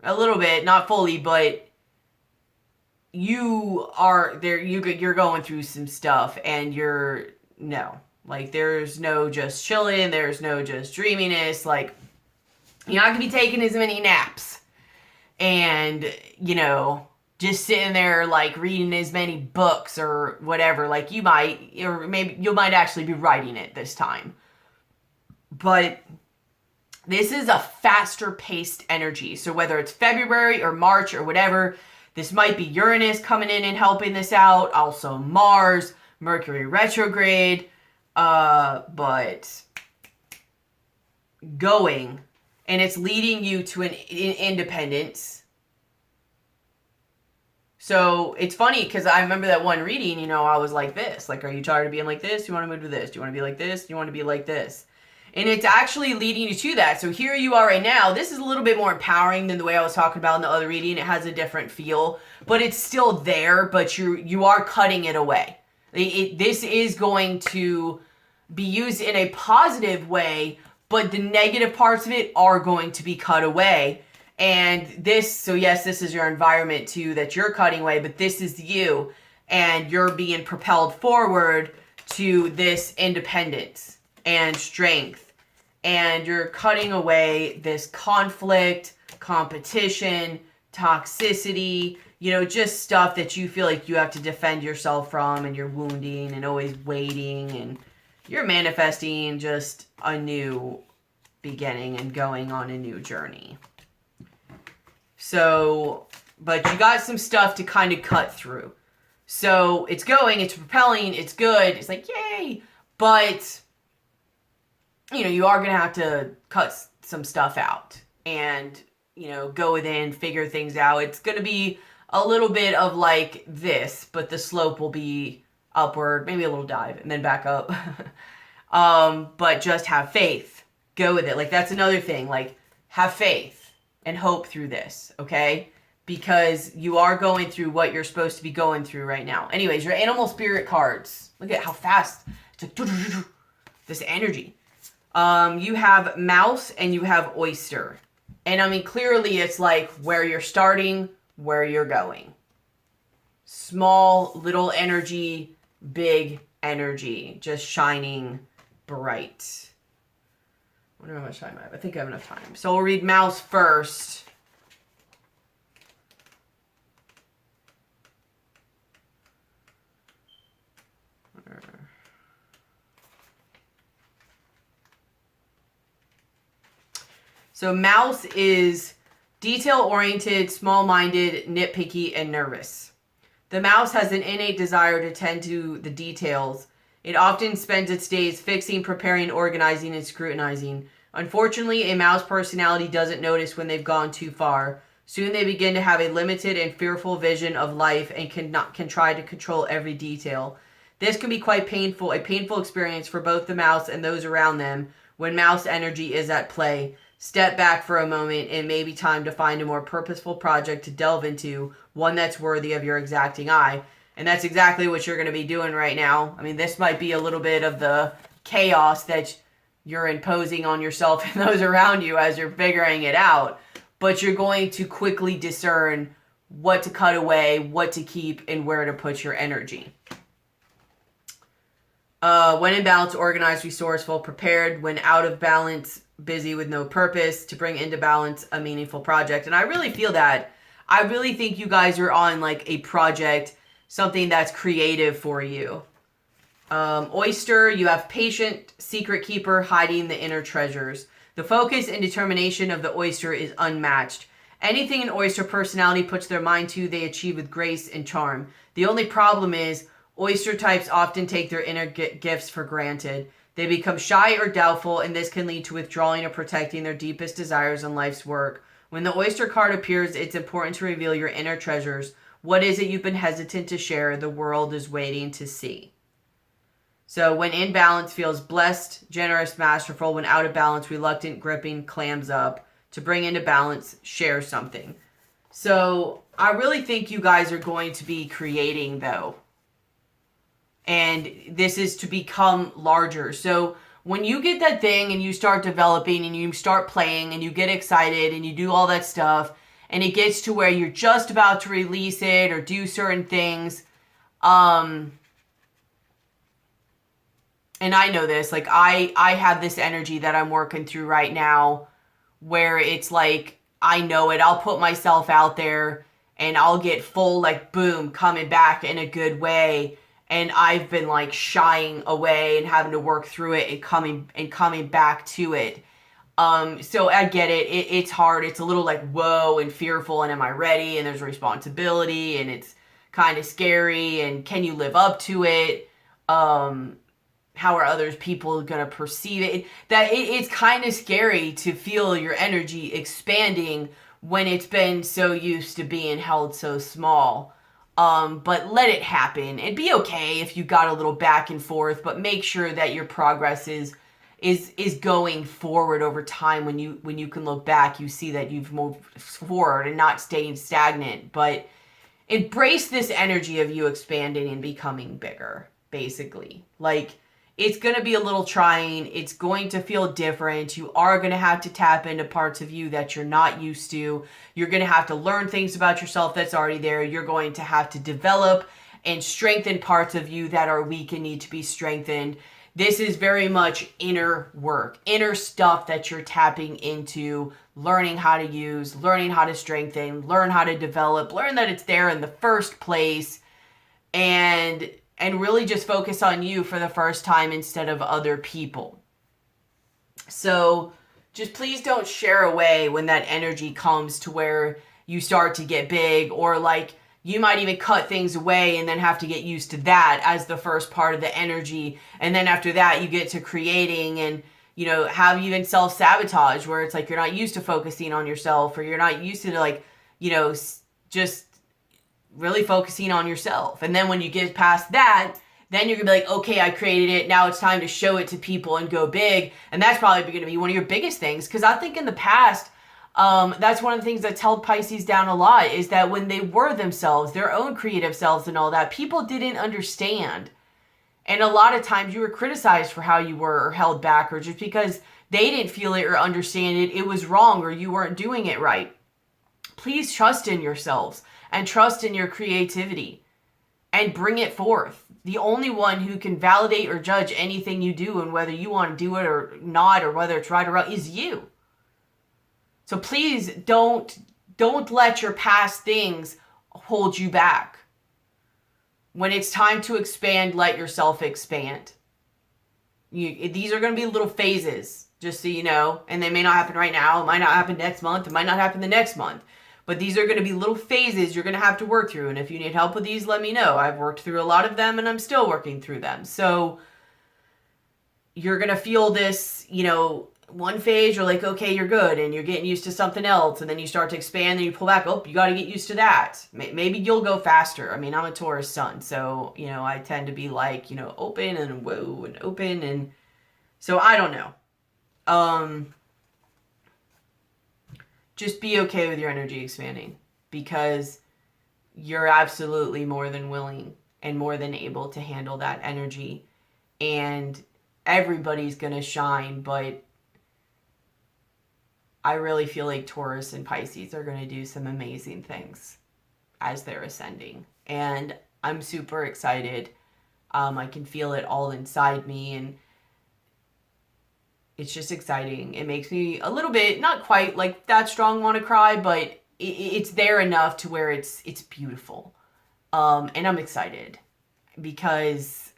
a little bit, not fully, but you are there. You're going through some stuff, and like there's no just chilling. There's no just dreaminess. Like you're not gonna be taking as many naps, and just sitting there like reading as many books or whatever. Like you might, or maybe you might actually be writing it this time. But this is a faster paced energy. So whether it's February or March or whatever, this might be Uranus coming in and helping this out. Also Mars, Mercury retrograde, but going, and it's leading you to an independence. So it's funny because I remember that one reading, I was like this. Like, are you tired of being like this? Do you want to move to this? Do you want to be like this? Do you want to be like this? And it's actually leading you to that. So here you are right now. This is a little bit more empowering than the way I was talking about in the other reading. It has a different feel, but it's still there, but you are cutting it away. This is going to be used in a positive way, but the negative parts of it are going to be cut away. And yes, this is your environment too that you're cutting away, but this is you, and you're being propelled forward to this independence and strength. And you're cutting away this conflict, competition, toxicity, just stuff that you feel like you have to defend yourself from, and you're wounding and always waiting, and you're manifesting just a new beginning and going on a new journey. So, but you got some stuff to kind of cut through. So it's going, it's propelling, it's good. It's like, yay. But, you are going to have to cut some stuff out and, go within, figure things out. It's going to be a little bit of like this, but the slope will be upward, maybe a little dive and then back up. But just have faith. Go with it. Like that's another thing. Like have faith and hope through this, okay? Because you are going through what you're supposed to be going through right now. Anyways, your animal spirit cards. Look at how fast. It's like this energy. You have mouse and you have oyster. And clearly it's like where you're starting, where you're going. Small, little energy, big energy. Just shining bright. I wonder how much time I have. I think I have enough time. So we'll read mouse first. So mouse is detail-oriented, small-minded, nitpicky, and nervous. The mouse has an innate desire to tend to the details. It often spends its days fixing, preparing, organizing, and scrutinizing. Unfortunately, a mouse personality doesn't notice when they've gone too far. Soon they begin to have a limited and fearful vision of life and can try to control every detail. This can be quite painful, a painful experience for both the mouse and those around them when mouse energy is at play. Step back for a moment. It may be time to find a more purposeful project to delve into, one that's worthy of your exacting eye. And that's exactly what you're going to be doing right now. This might be a little bit of the chaos that you're imposing on yourself and those around you as you're figuring it out. But you're going to quickly discern what to cut away, what to keep, and where to put your energy. When in balance, organized, resourceful, prepared. When out of balance, busy with no purpose. To bring into balance a meaningful project. And I really feel that. I really think you guys are on like a project, something that's creative for you. Oyster, you have patient, secret keeper, hiding the inner treasures. The focus and determination of the oyster is unmatched. Anything an oyster personality puts their mind to, they achieve with grace and charm. The only problem is, oyster types often take their inner gifts for granted. They become shy or doubtful, and this can lead to withdrawing or protecting their deepest desires in life's work. When the oyster card appears, it's important to reveal your inner treasures. What is it you've been hesitant to share? The world is waiting to see. So when in balance, feels blessed, generous, masterful. When out of balance, reluctant, gripping, clams up. To bring into balance, share something. So I really think you guys are going to be creating, though. And this is to become larger. So when you get that thing and you start developing and you start playing and you get excited and you do all that stuff and it gets to where you're just about to release it or do certain things, and I know this, like I have this energy that I'm working through right now where it's like, I know it, I'll put myself out there and I'll get full, like, boom, coming back in a good way. And I've been like shying away and having to work through it and coming back to it. So I get it. It's hard. It's a little like, whoa, and fearful. And am I ready? And there's a responsibility and it's kind of scary. And can you live up to it? How are others people going to perceive it? It's kind of scary to feel your energy expanding when it's been so used to being held so small. But let it happen and be okay if you got a little back and forth, but make sure that your progress is going forward over time. When you can look back, you see that you've moved forward and not staying stagnant, but embrace this energy of you expanding and becoming bigger, basically. Like, it's going to be a little trying. It's going to feel different. You are going to have to tap into parts of you that you're not used to. You're going to have to learn things about yourself that's already there. You're going to have to develop and strengthen parts of you that are weak and need to be strengthened. This is very much inner work, inner stuff that you're tapping into, learning how to use, learning how to strengthen, learn how to develop, learn that it's there in the first place, and really just focus on you for the first time instead of other people. So just please don't share away when that energy comes to where you start to get big, or like you might even cut things away and then have to get used to that as the first part of the energy. And then after that, you get to creating and, you know, have even self-sabotage where it's like you're not used to focusing on yourself, or you're not used to, like, you know, just really focusing on yourself. And then when you get past that, then you're gonna be like, okay, I created it. Now it's time to show it to people and go big. And that's probably gonna be one of your biggest things. Because I think in the past, that's one of the things that's held Pisces down a lot, is that when they were themselves, their own creative selves and all that, people didn't understand. And a lot of times you were criticized for how you were, or held back, or just because they didn't feel it or understand it, it was wrong, or you weren't doing it right. Please trust in yourselves and trust in your creativity and bring it forth. The only one who can validate or judge anything you do, and whether you want to do it or not, or whether it's right or wrong, is you. So please don't let your past things hold you back. When it's time to expand, let yourself expand. These are going to be little phases, just so you know, and they may not happen right now. It might not happen next month. It might not happen the next month. But these are going to be little phases you're going to have to work through. And if you need help with these, let me know. I've worked through a lot of them and I'm still working through them. So you're going to feel this, you know, one phase, you're like, okay, you're good. And you're getting used to something else. And then you start to expand and you pull back. Oh, you got to get used to that. Maybe you'll go faster. I mean, I'm a Taurus sun. So, you know, I tend to be like, you know, open and whoa and open. And so I don't know. Just be okay with your energy expanding, because you're absolutely more than willing and more than able to handle that energy. And everybody's going to shine, but I really feel like Taurus and Pisces are going to do some amazing things as they're ascending. And I'm super excited. I can feel it all inside me, and it's just exciting. It makes me a little bit, not quite like that strong want to cry, but it's there enough to where it's beautiful. And I'm excited because,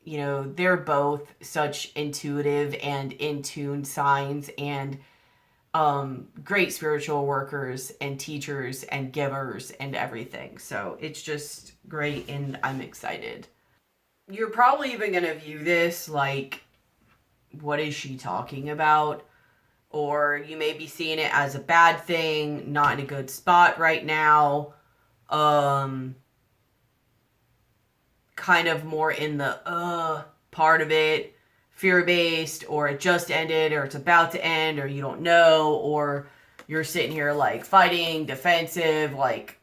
you know, they're both such intuitive and in tune signs, and great spiritual workers and teachers and givers and everything. So it's just great, and I'm excited. You're probably even going to view this like, what is she talking about? Or you may be seeing it as a bad thing, not in a good spot right now. Kind of more in the part of it, fear-based, or it just ended, or it's about to end, or you don't know, or you're sitting here like fighting, defensive, like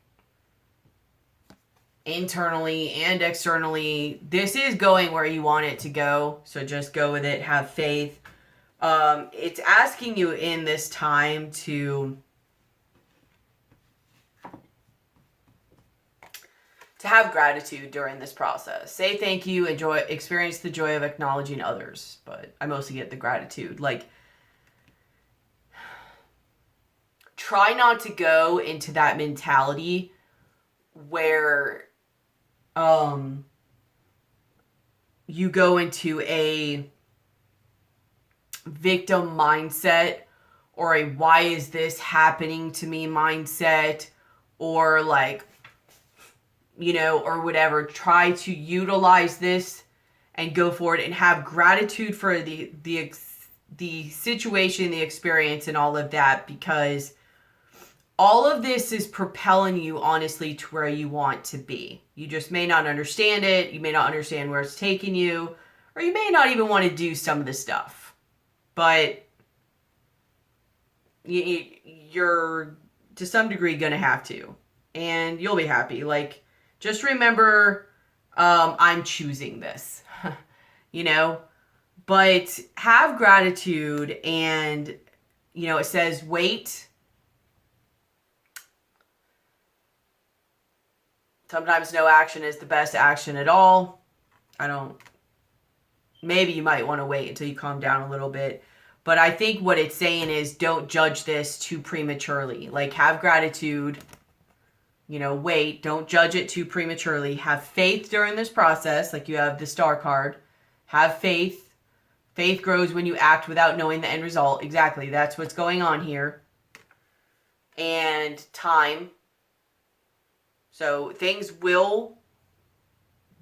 internally and externally. This is going where you want it to go, so just go with it. Have faith. It's asking you in this time to have gratitude during this process. Say thank you, enjoy, experience the joy of acknowledging others. But I mostly get the gratitude. Like, try not to go into that mentality where you go into a victim mindset or a why is this happening to me mindset, or like, you know, or whatever. Try to utilize this and go for it and have gratitude for the situation, the experience, and all of that, because all of this is propelling you honestly to where you want to be. You just may not understand it. You may not understand where it's taking you, or you may not even want to do some of the stuff, but you're to some degree going to have to, and you'll be happy. Like, just remember, I'm choosing this, you know, but have gratitude. And, you know, it says, wait. Sometimes no action is the best action at all. Maybe you might want to wait until you calm down a little bit. But I think what it's saying is don't judge this too prematurely. Like, have gratitude. You know, wait, don't judge it too prematurely. Have faith during this process, like you have the Star card. Have faith. Faith grows when you act without knowing the end result. Exactly, that's what's going on here. And time. So things will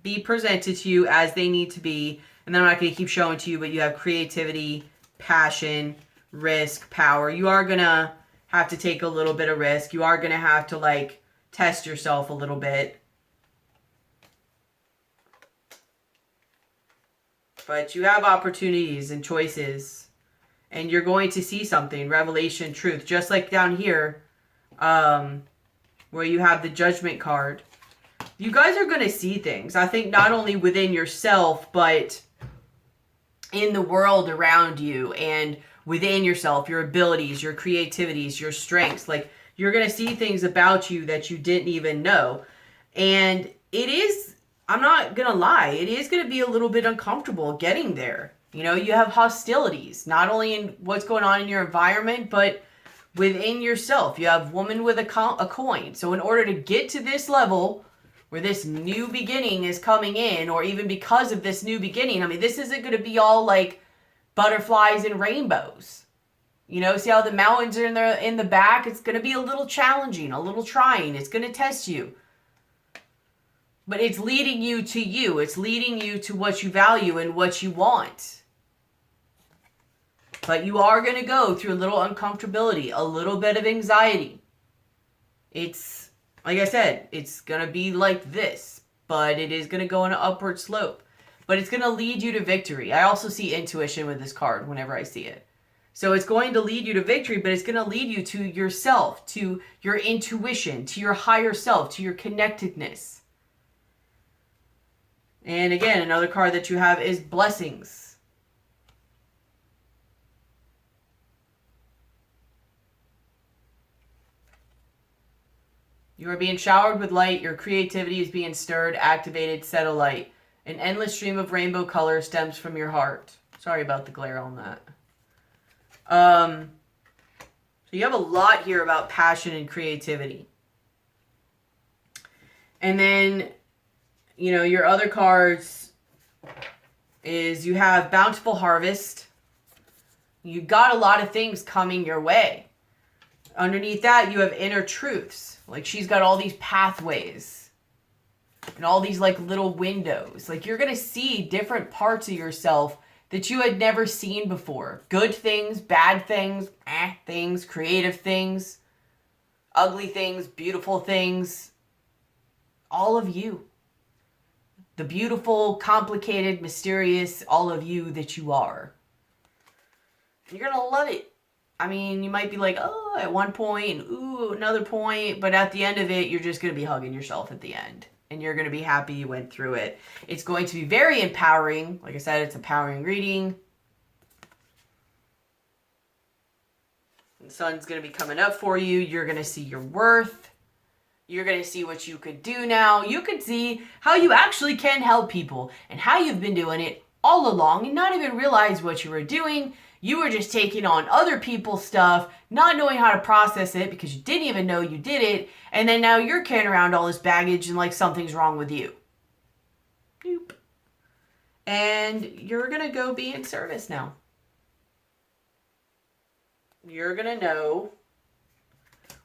be presented to you as they need to be. And then I'm not going to keep showing to you, but you have creativity, passion, risk, power. You are going to have to take a little bit of risk. You are going to have to, like, test yourself a little bit. But you have opportunities and choices. And you're going to see something. Revelation, truth. Just like down here, where you have the Judgment card. You guys are going to see things. I think not only within yourself, but in the world around you. And within yourself. Your abilities, your creativities, your strengths. Like, you're going to see things about you that you didn't even know. And it is, I'm not going to lie, it is going to be a little bit uncomfortable getting there. You know, you have hostilities, not only in what's going on in your environment, but within yourself. You have woman with a coin. So in order to get to this level where this new beginning is coming in, or even because of this new beginning, I mean, this isn't going to be all like butterflies and rainbows. You know, see how the mountains are in the back? It's going to be a little challenging, a little trying. It's going to test you. But it's leading you to you. It's leading you to what you value and what you want. But you are going to go through a little uncomfortability, a little bit of anxiety. It's, like I said, it's going to be like this, but it is going to go on an upward slope. But it's going to lead you to victory. I also see intuition with this card whenever I see it. So it's going to lead you to victory, but it's going to lead you to yourself, to your intuition, to your higher self, to your connectedness. And again, another card that you have is blessings. You are being showered with light. Your creativity is being stirred, activated, set alight. An endless stream of rainbow color stems from your heart. Sorry about the glare on that. So you have a lot here about passion and creativity. And then, you know, your other cards is you have bountiful harvest. You got a lot of things coming your way. Underneath that, you have inner truths. Like, she's got all these pathways and all these like little windows. Like, you're going to see different parts of yourself that you had never seen before. Good things, bad things, things, creative things, ugly things, beautiful things. All of you. The beautiful, complicated, mysterious, all of you that you are. You're going to love it. I mean, you might be like, oh, at one point, ooh, another point. But at the end of it, you're just going to be hugging yourself at the end. and you're going to be happy you went through it. It's going to be very empowering. Like I said, it's a empowering reading. The sun's going to be coming up for you. You're going to see your worth. You're going to see what you could do now. You could see how you actually can help people and how you've been doing it all along and not even realize what you were doing. You were just taking on other people's stuff, not knowing how to process it because you didn't even know you did it. And then now you're carrying around all this baggage and like something's wrong with you. Nope. And you're going to go be in service now. You're going to know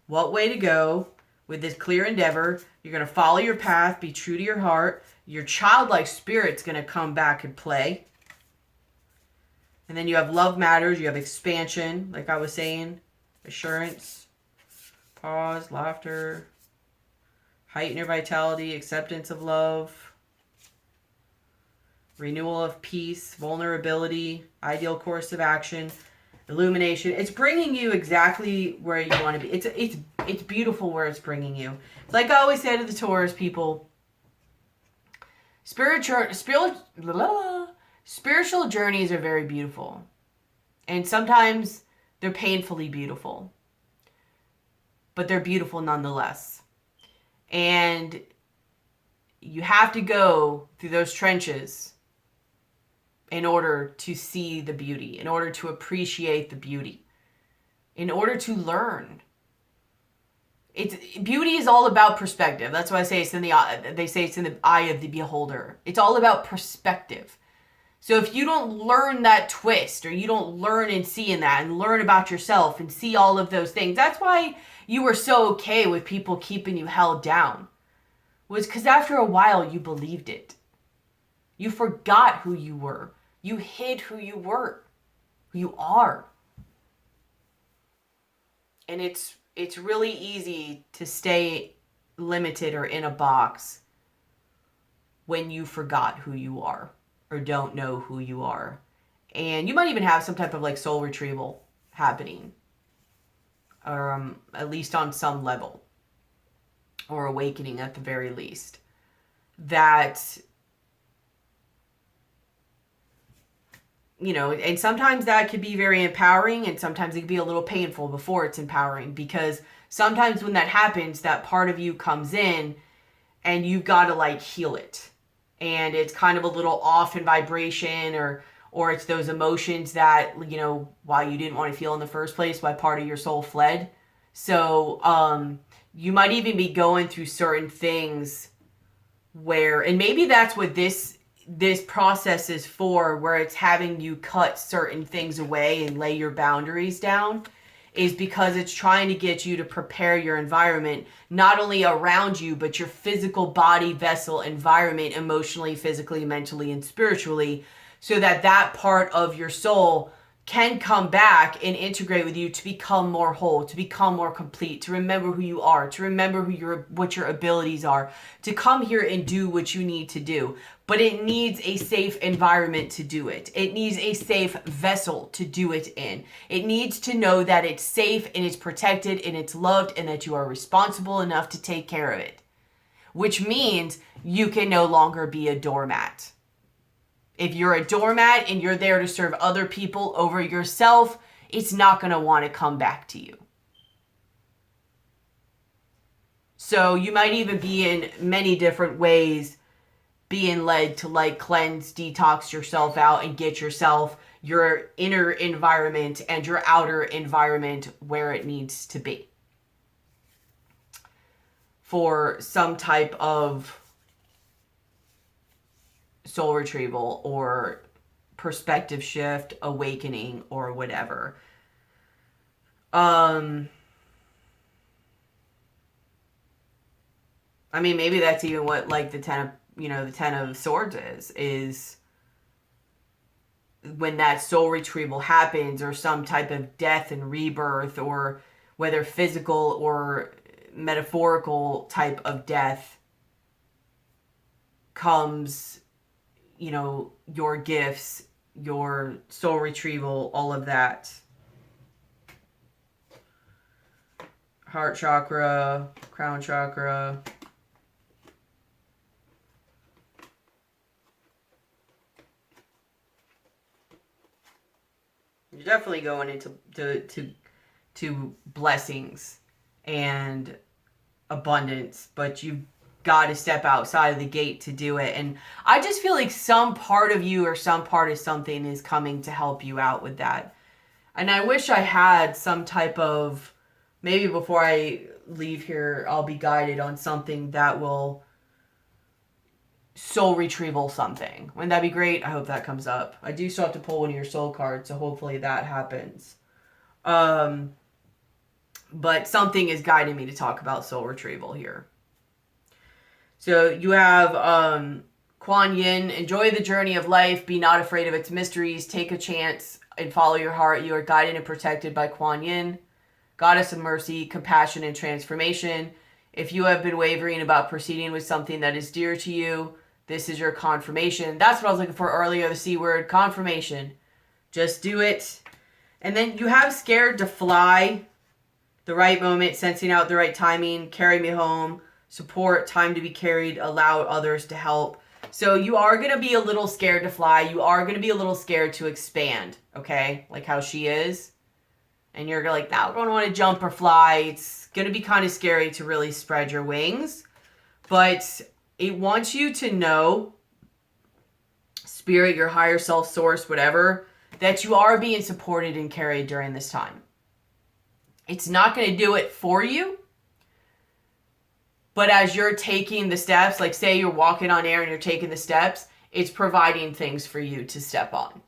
what way to go with this clear endeavor. You're going to follow your path, be true to your heart. Your childlike spirit's going to come back and play. And then you have love matters. You have expansion, like I was saying. Assurance, pause, laughter, heighten your vitality, acceptance of love, renewal of peace, vulnerability, ideal course of action, illumination. It's bringing you exactly where you want to be. It's beautiful where it's bringing you. Like I always say to the Taurus people, spiritual journeys are very beautiful. And sometimes they're painfully beautiful. But they're beautiful nonetheless. And you have to go through those trenches in order to see the beauty, in order to appreciate the beauty, in order to learn. Beauty is all about perspective. That's why I say it's in the eye of the beholder. It's all about perspective. So if you don't learn that twist, or you don't learn and see in that and learn about yourself and see all of those things, that's why you were so okay with people keeping you held down. Was because after a while you believed it. You forgot who you were. You hid who you were, who you are. And it's really easy to stay limited or in a box when you forgot who you are or don't know who you are. And you might even have some type of like soul retrieval happening, or at least on some level, or awakening at the very least. That, you know, and sometimes that could be very empowering, and sometimes it can be a little painful before it's empowering, because sometimes when that happens, that part of you comes in and you've got to like heal it. And it's kind of a little off in vibration, or it's those emotions that, you know, why you didn't want to feel in the first place, why part of your soul fled. So you might even be going through certain things where, and maybe that's what this process is for, where it's having you cut certain things away and lay your boundaries down, is because it's trying to get you to prepare your environment, not only around you, but your physical body, vessel, environment, emotionally, physically, mentally, and spiritually, so that that part of your soul can come back and integrate with you to become more whole, to become more complete, to remember who you are, to remember what your abilities are, to come here and do what you need to do. But it needs a safe environment to do it. It needs a safe vessel to do it in. It needs to know that it's safe and it's protected and it's loved, and that you are responsible enough to take care of it. Which means you can no longer be a doormat. If you're a doormat and you're there to serve other people over yourself, it's not going to want to come back to you. So you might even be in many different ways being led to like cleanse, detox yourself out and get yourself, your inner environment and your outer environment where it needs to be for some type of soul retrieval or perspective shift, awakening, or whatever. I mean, maybe that's even what like the 10 of Swords is when that soul retrieval happens, or some type of death and rebirth, or whether physical or metaphorical type of death, comes, you know, your gifts, your soul retrieval, all of that. Heart chakra, crown chakra. You're definitely going into to blessings and abundance, but you've got to step outside of the gate to do it. And I just feel like some part of you or some part of something is coming to help you out with that. And I wish I had some type of, maybe before I leave here, I'll be guided on something that will soul retrieval something. Wouldn't that be great? I hope that comes up. I do still have to pull one of your soul cards, so hopefully that happens. But something is guiding me to talk about soul retrieval here. So you have Kuan Yin, enjoy the journey of life, be not afraid of its mysteries, take a chance and follow your heart. You are guided and protected by Kuan Yin, goddess of mercy, compassion, and transformation. If you have been wavering about proceeding with something that is dear to you, this is your confirmation. That's what I was looking for earlier, the C word, confirmation. Just do it. And then you have scared to fly, the right moment, sensing out the right timing, carry me home, support, time to be carried, allow others to help. So you are going to be a little scared to fly. You are going to be a little scared to expand, okay? Like how she is. And you're like, now I don't want to jump or fly. It's going to be kind of scary to really spread your wings. But it wants you to know, spirit, your higher self, source, whatever, that you are being supported and carried during this time. It's not going to do it for you. But as you're taking the steps, like say you're walking on air and you're taking the steps, it's providing things for you to step on.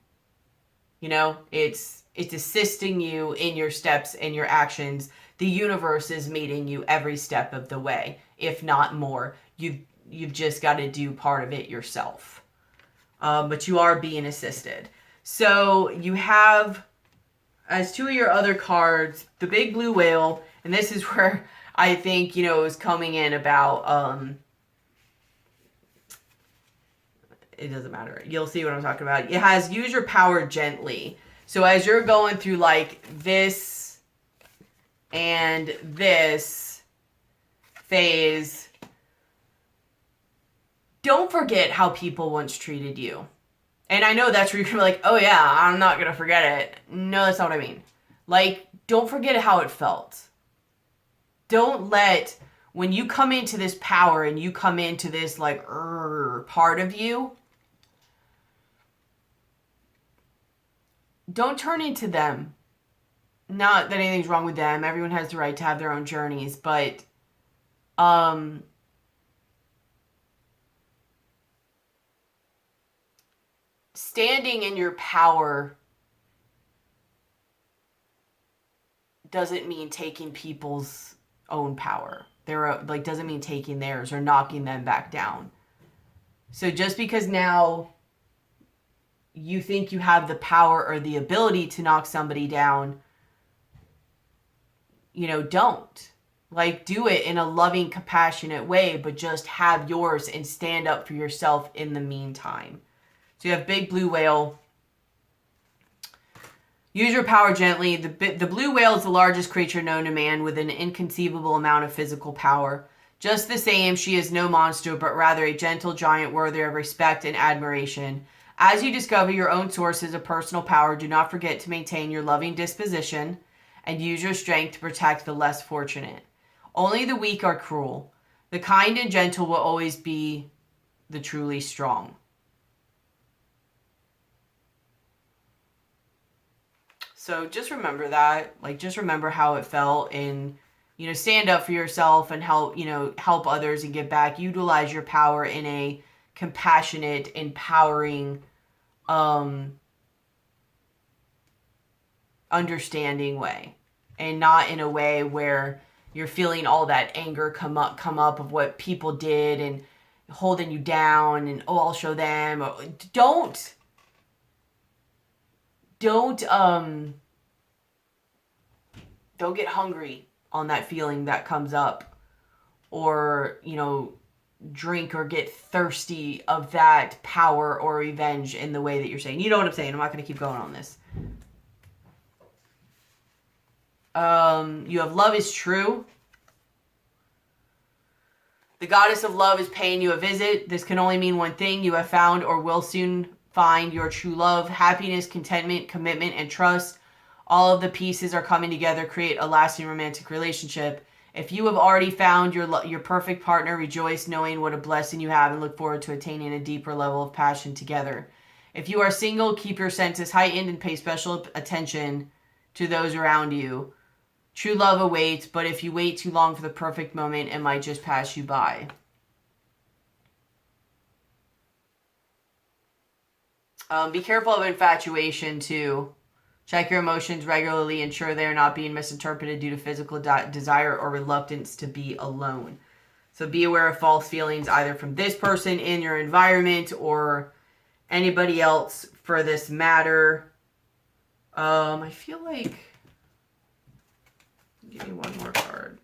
You know, it's assisting you in your steps and your actions. The universe is meeting you every step of the way, if not more. You've just got to do part of it yourself. But you are being assisted. So you have, as two of your other cards, the big blue whale, and this is where I think, you know, is coming in about, it doesn't matter. You'll see what I'm talking about. It has use your power gently. So as you're going through like this and this phase, don't forget how people once treated you. And I know that's where you're like, oh yeah, I'm not going to forget it. No, that's not what I mean. Like, don't forget how it felt. Don't let, when you come into this power and you come into this like part of you, don't turn into them. Not that anything's wrong with them. Everyone has the right to have their own journeys, but standing in your power doesn't mean taking people's own power. They're like, doesn't mean taking theirs or knocking them back down. So just because now you think you have the power or the ability to knock somebody down, you know, don't. Like, do it in a loving, compassionate way, but just have yours and stand up for yourself in the meantime. So you have big blue whale. Use your power gently. The blue whale is the largest creature known to man with an inconceivable amount of physical power. Just the same, she is no monster, but rather a gentle giant worthy of respect and admiration. As you discover your own sources of personal power, do not forget to maintain your loving disposition and use your strength to protect the less fortunate. Only the weak are cruel. The kind and gentle will always be the truly strong. So just remember that, like, just remember how it felt and, you know, stand up for yourself and help, you know, help others and give back. Utilize your power in a compassionate, empowering, understanding way, and not in a way where you're feeling all that anger come up of what people did and holding you down and, oh, I'll show them. Don't get hungry on that feeling that comes up, or, you know, drink or get thirsty of that power or revenge in the way that you're saying. You know what I'm saying? I'm not going to keep going on this. You have love is true. The goddess of love is paying you a visit. This can only mean one thing. You have found or will soon find your true love, happiness, contentment, commitment, and trust. All of the pieces are coming together, create a lasting romantic relationship. If you have already found your perfect partner, rejoice knowing what a blessing you have and look forward to attaining a deeper level of passion together. If you are single, keep your senses heightened and pay special attention to those around you. True love awaits, but if you wait too long for the perfect moment, it might just pass you by. Be careful of infatuation, too. Check your emotions regularly. Ensure they are not being misinterpreted due to physical desire or reluctance to be alone. So be aware of false feelings either from this person in your environment or anybody else for this matter. I feel like... Give me one more card.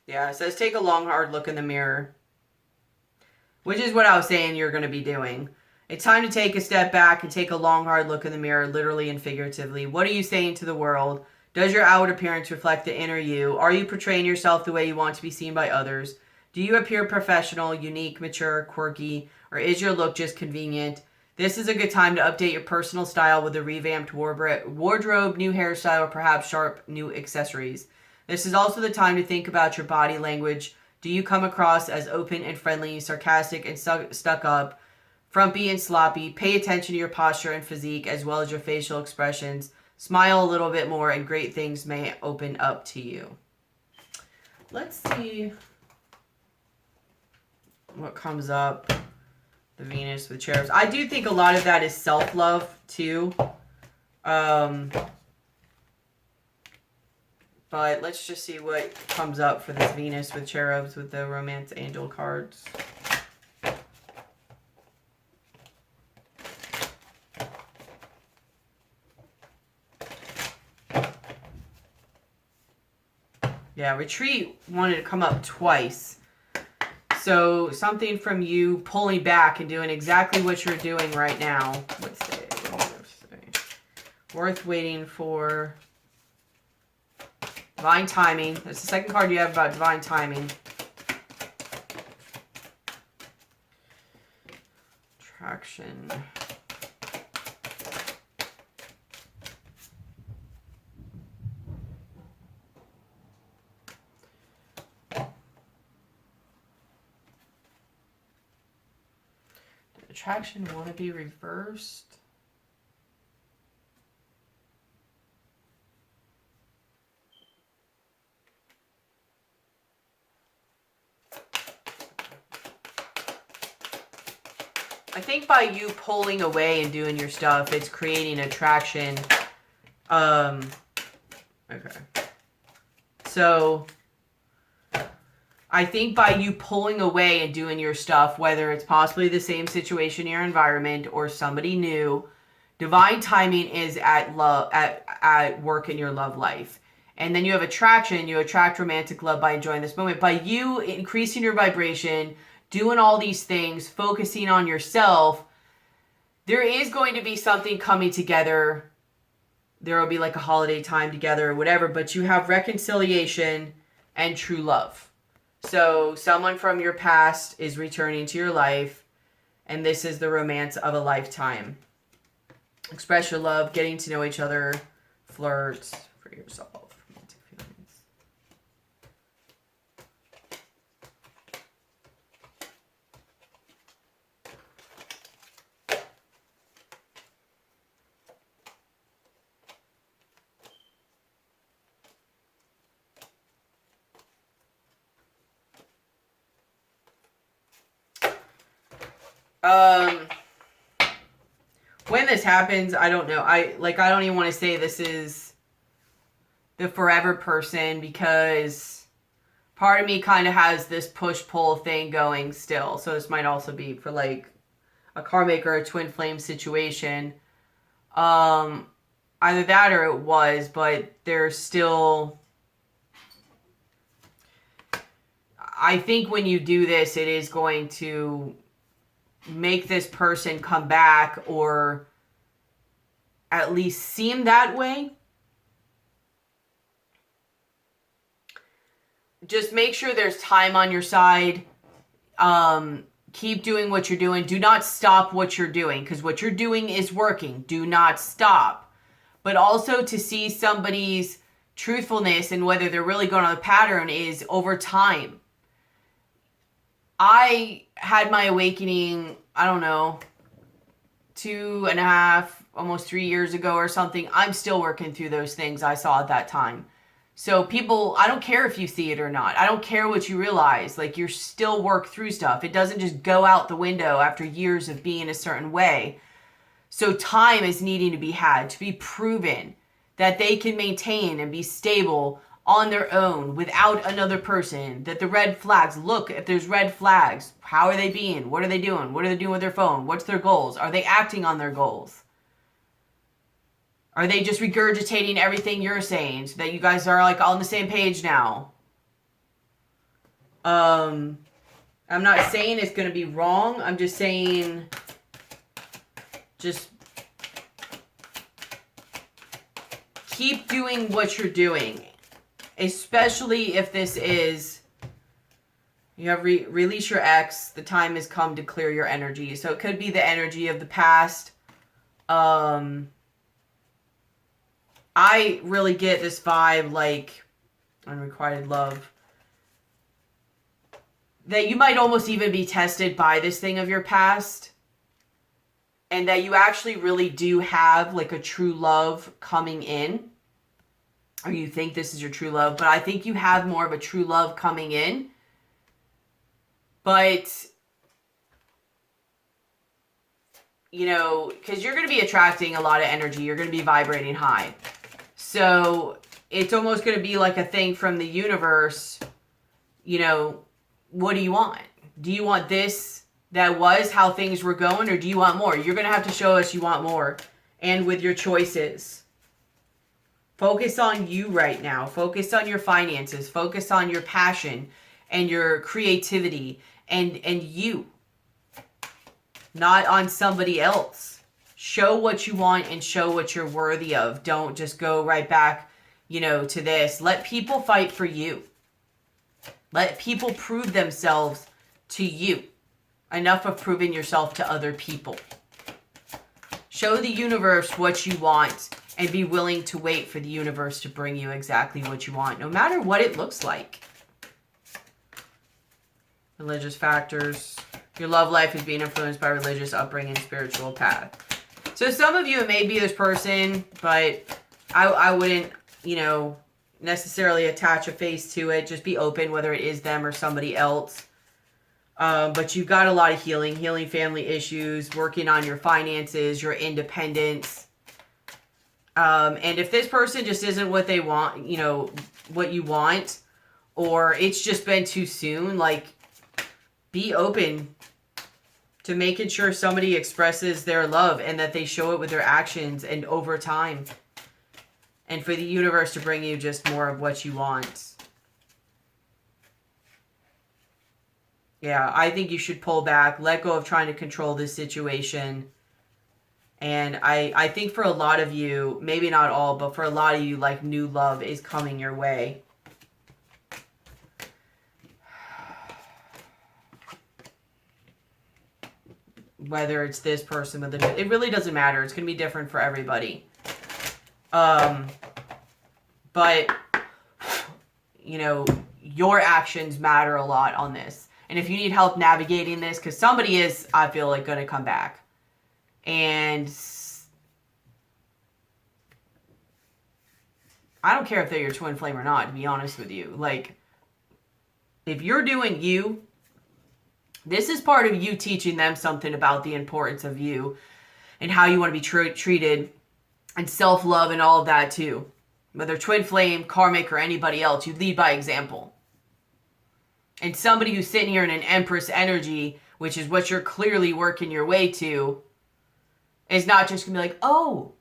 Yeah, it says take a long, hard look in the mirror. Which is what I was saying you're going to be doing. It's time to take a step back and take a long, hard look in the mirror, literally and figuratively. What are you saying to the world? Does your outward appearance reflect the inner you? Are you portraying yourself the way you want to be seen by others? Do you appear professional, unique, mature, quirky, or is your look just convenient? This is a good time to update your personal style with a revamped wardrobe, new hairstyle, or perhaps sharp new accessories. This is also the time to think about your body language. Do you come across as open and friendly, sarcastic and stuck up, frumpy and sloppy? Pay attention to your posture and physique as well as your facial expressions. Smile a little bit more and great things may open up to you. Let's see what comes up. The Venus with cherubs. I do think a lot of that is self-love too. But let's just see what comes up for this Venus with cherubs with the romance angel cards. Yeah, retreat wanted to come up twice. So something from you pulling back and doing exactly what you're doing right now. Let's say worth waiting for. Divine timing. That's the second card you have about divine timing. Attraction. Did attraction want to be reversed? I think by you pulling away and doing your stuff, it's creating attraction. Okay. So, I think by you pulling away and doing your stuff, whether it's possibly the same situation in your environment or somebody new, divine timing is at work in your love life. And then you have attraction. You attract romantic love by enjoying this moment. By you increasing your vibration, doing all these things, focusing on yourself, there is going to be something coming together. There will be like a holiday time together or whatever, but you have reconciliation and true love. So someone from your past is returning to your life, and this is the romance of a lifetime. Express your love, getting to know each other, flirt for yourself. Romantic feelings. When this happens, I don't know. I don't even want to say this is the forever person because part of me kind of has this push-pull thing going still. So this might also be for like a karmic or a twin flame situation. Either that or it was, but there's still... I think when you do this, it is going to make this person come back or at least seem that way, just make sure there's time on your side. Keep doing what you're doing. Do not stop what you're doing, because what you're doing is working. Do not stop. But also to see somebody's truthfulness and whether they're really going on a pattern is over time. I had my awakening, I don't know, 2.5, almost 3 years ago or something. I'm still working through those things I saw at that time. So people, I don't care if you see it or not. I don't care what you realize. Like, you're still work through stuff. It doesn't just go out the window after years of being a certain way. So time is needing to be had, to be proven that they can maintain and be stable on their own without another person. That the red flags, look, if there's red flags, how are they being? What are they doing? What are they doing with their phone? What's their goals? Are they acting on their goals? Are they just regurgitating everything you're saying so that you guys are like on the same page now? I'm not saying it's going to be wrong. I'm just saying, just keep doing what you're doing. Especially if this is, you have release your ex. The time has come to clear your energy. So it could be the energy of the past. I really get this vibe, like, unrequited love, that you might almost even be tested by this thing of your past, and that you actually really do have, like, a true love coming in, or you think this is your true love, but I think you have more of a true love coming in, but, you know, because you're going to be attracting a lot of energy, you're going to be vibrating high. So it's almost going to be like a thing from the universe, you know, what do you want? Do you want this that was how things were going, or do you want more? You're going to have to show us you want more, and with your choices. Focus on you right now. Focus on your finances. Focus on your passion and your creativity and you, not on somebody else. Show what you want and show what you're worthy of. Don't just go right back, you know, to this. Let people fight for you. Let people prove themselves to you. Enough of proving yourself to other people. Show the universe what you want and be willing to wait for the universe to bring you exactly what you want, no matter what it looks like. Religious factors. Your love life is being influenced by religious upbringing, spiritual path. So some of you, it may be this person, but I wouldn't, you know, necessarily attach a face to it. Just be open, whether it is them or somebody else. But you've got a lot of healing family issues, working on your finances, your independence. And if this person just isn't what they want, you know, what you want, or it's just been too soon, like, be open to making sure somebody expresses their love and that they show it with their actions and over time. And for the universe to bring you just more of what you want. Yeah, I think you should pull back, let go of trying to control this situation. And I think for a lot of you, maybe not all, but for a lot of you, like, new love is coming your way. Whether it's this person, whether it really doesn't matter. It's going to be different for everybody. But, you know, your actions matter a lot on this. And if you need help navigating this, because somebody is, I feel like, going to come back. And I don't care if they're your twin flame or not, to be honest with you. Like, if you're doing you, this is part of you teaching them something about the importance of you and how you want to be treated, and self-love and all of that too. Whether twin flame, karmic, or anybody else, you lead by example. And somebody who's sitting here in an Empress energy, which is what you're clearly working your way to, is not just going to be like, oh,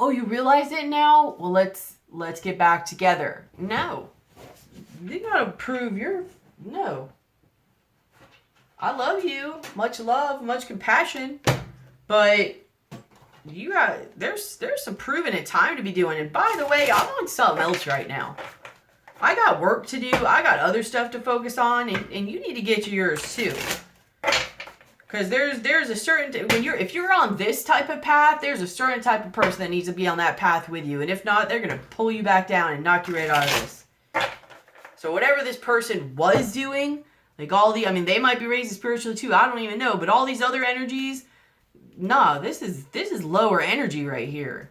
you realize it now? Well, let's get back together. No. You got to prove no. I love you. Much love, much compassion. But there's some proving it time to be doing. And by the way, I'm on something else right now. I got work to do. I got other stuff to focus on, and you need to get to yours too. Because there's a certain, if you're on this type of path, there's a certain type of person that needs to be on that path with you. And if not, they're going to pull you back down and knock you right out of this. So whatever this person was doing, like they might be raised spiritually too. I don't even know. But all these other energies, nah, this is lower energy right here.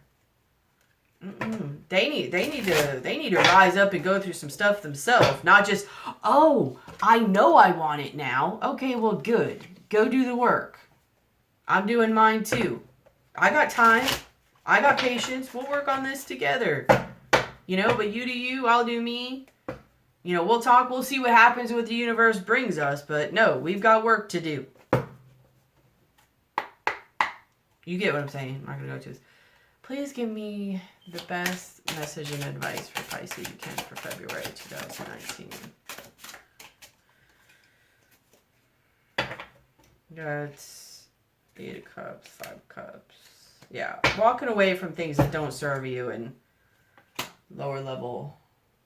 They need to rise up and go through some stuff themselves. Not just, oh, I know I want it now. Okay, well, good. Go do the work. I'm doing mine too. I got time. I got patience. We'll work on this together. But you do you, I'll do me. We'll talk. We'll see what happens, what the universe brings us. But no, we've got work to do. You get what I'm saying. I'm not going to go to this. Please give me the best message and advice for Pisces you can for February 2019. That's 8 of Cups, 5 of Cups. Yeah, walking away from things that don't serve you and lower level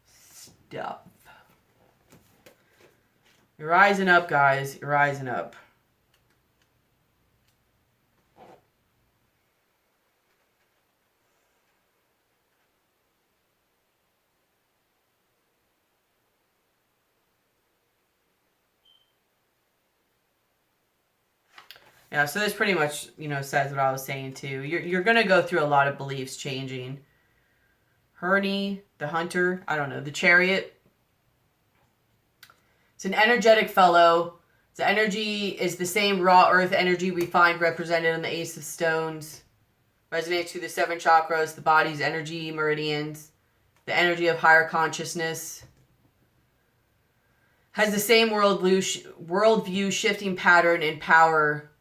stuff. You're rising up, guys. You're rising up. Yeah, so this pretty much, says what I was saying too. You're going to go through a lot of beliefs changing. Hernie, the Hunter, I don't know, the Chariot. It's an energetic fellow. The energy is the same raw earth energy we find represented in the Ace of Stones. Resonates through the 7 chakras, the body's energy meridians, the energy of higher consciousness. Has the same worldview shifting pattern and power.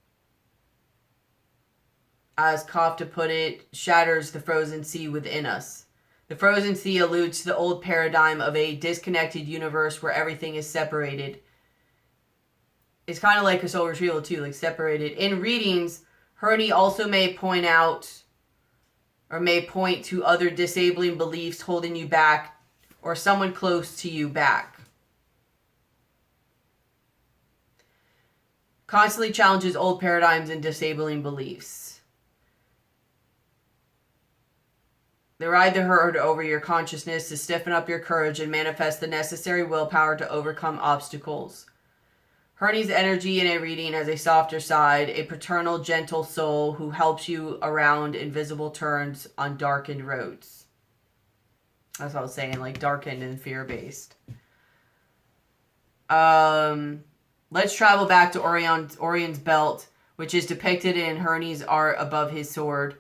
As Kafka put it, shatters the frozen sea within us. The frozen sea alludes to the old paradigm of a disconnected universe where everything is separated. It's kind of like a soul retrieval too, like separated. In readings, Hernie also may point to other disabling beliefs holding you back or someone close to you back. Constantly challenges old paradigms and disabling beliefs. They ride the herd over your consciousness to stiffen up your courage and manifest the necessary willpower to overcome obstacles. Hernie's energy in a reading has a softer side, a paternal, gentle soul who helps you around invisible turns on darkened roads. That's what I was saying, like darkened and fear-based. Let's travel back to Orion's belt, which is depicted in Hernie's art above his sword.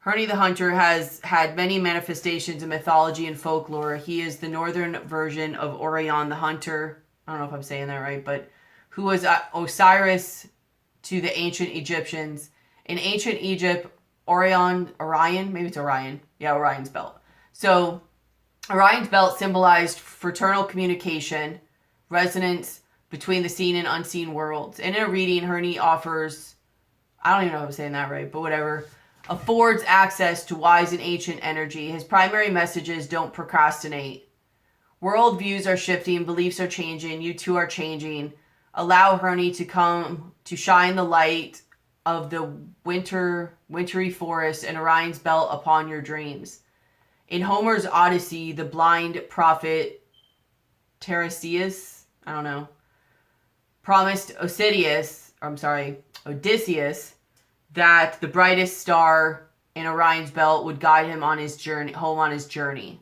Hernie the Hunter has had many manifestations in mythology and folklore. He is the northern version of Orion the Hunter. I don't know if I'm saying that right, but who was Osiris to the ancient Egyptians. In ancient Egypt, Orion, maybe it's Orion. Yeah, Orion's belt. So Orion's belt symbolized fraternal communication, resonance between the seen and unseen worlds. In a reading, Hernie offers, I don't even know if I'm saying that right, but whatever, affords access to wise and ancient energy. His primary message is don't procrastinate. World views are shifting, beliefs are changing, you too are changing. Allow Hernie to come to shine the light of the wintry forest and Orion's belt upon your dreams. In Homer's Odyssey, the blind prophet Odysseus promised Odysseus that the brightest star in Orion's belt would guide him on his journey, home on his journey.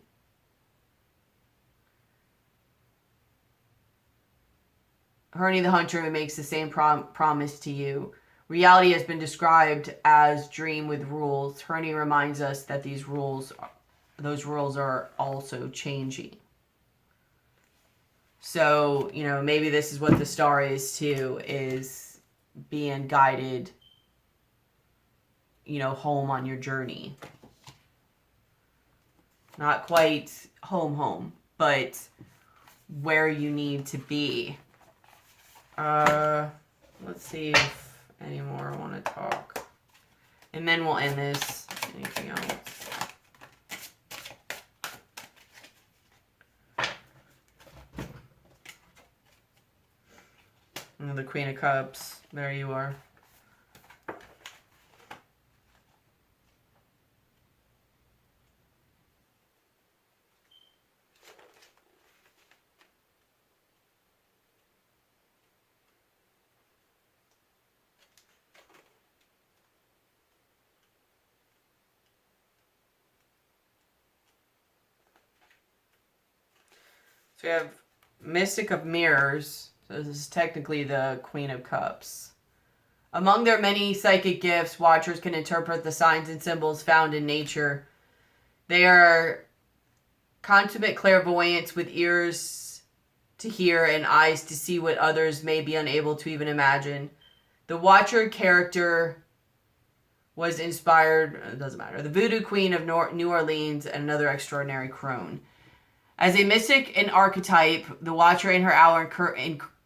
Hernie the Hunter makes the same promise to you. Reality has been described as dream with rules. Hernie reminds us that those rules are also changing. So, maybe this is what the star is too, is being guided home on your journey. Not quite home, but where you need to be. Let's see if any more want to talk. And then we'll end this. Anything else? And the Queen of Cups. There you are. So we have Mystic of Mirrors. So this is technically the Queen of Cups. Among their many psychic gifts, watchers can interpret the signs and symbols found in nature. They are consummate clairvoyants with ears to hear and eyes to see what others may be unable to even imagine. The Watcher character was inspired, it doesn't matter, the Voodoo Queen of New Orleans and another extraordinary crone. As a mystic and archetype, the Watcher and her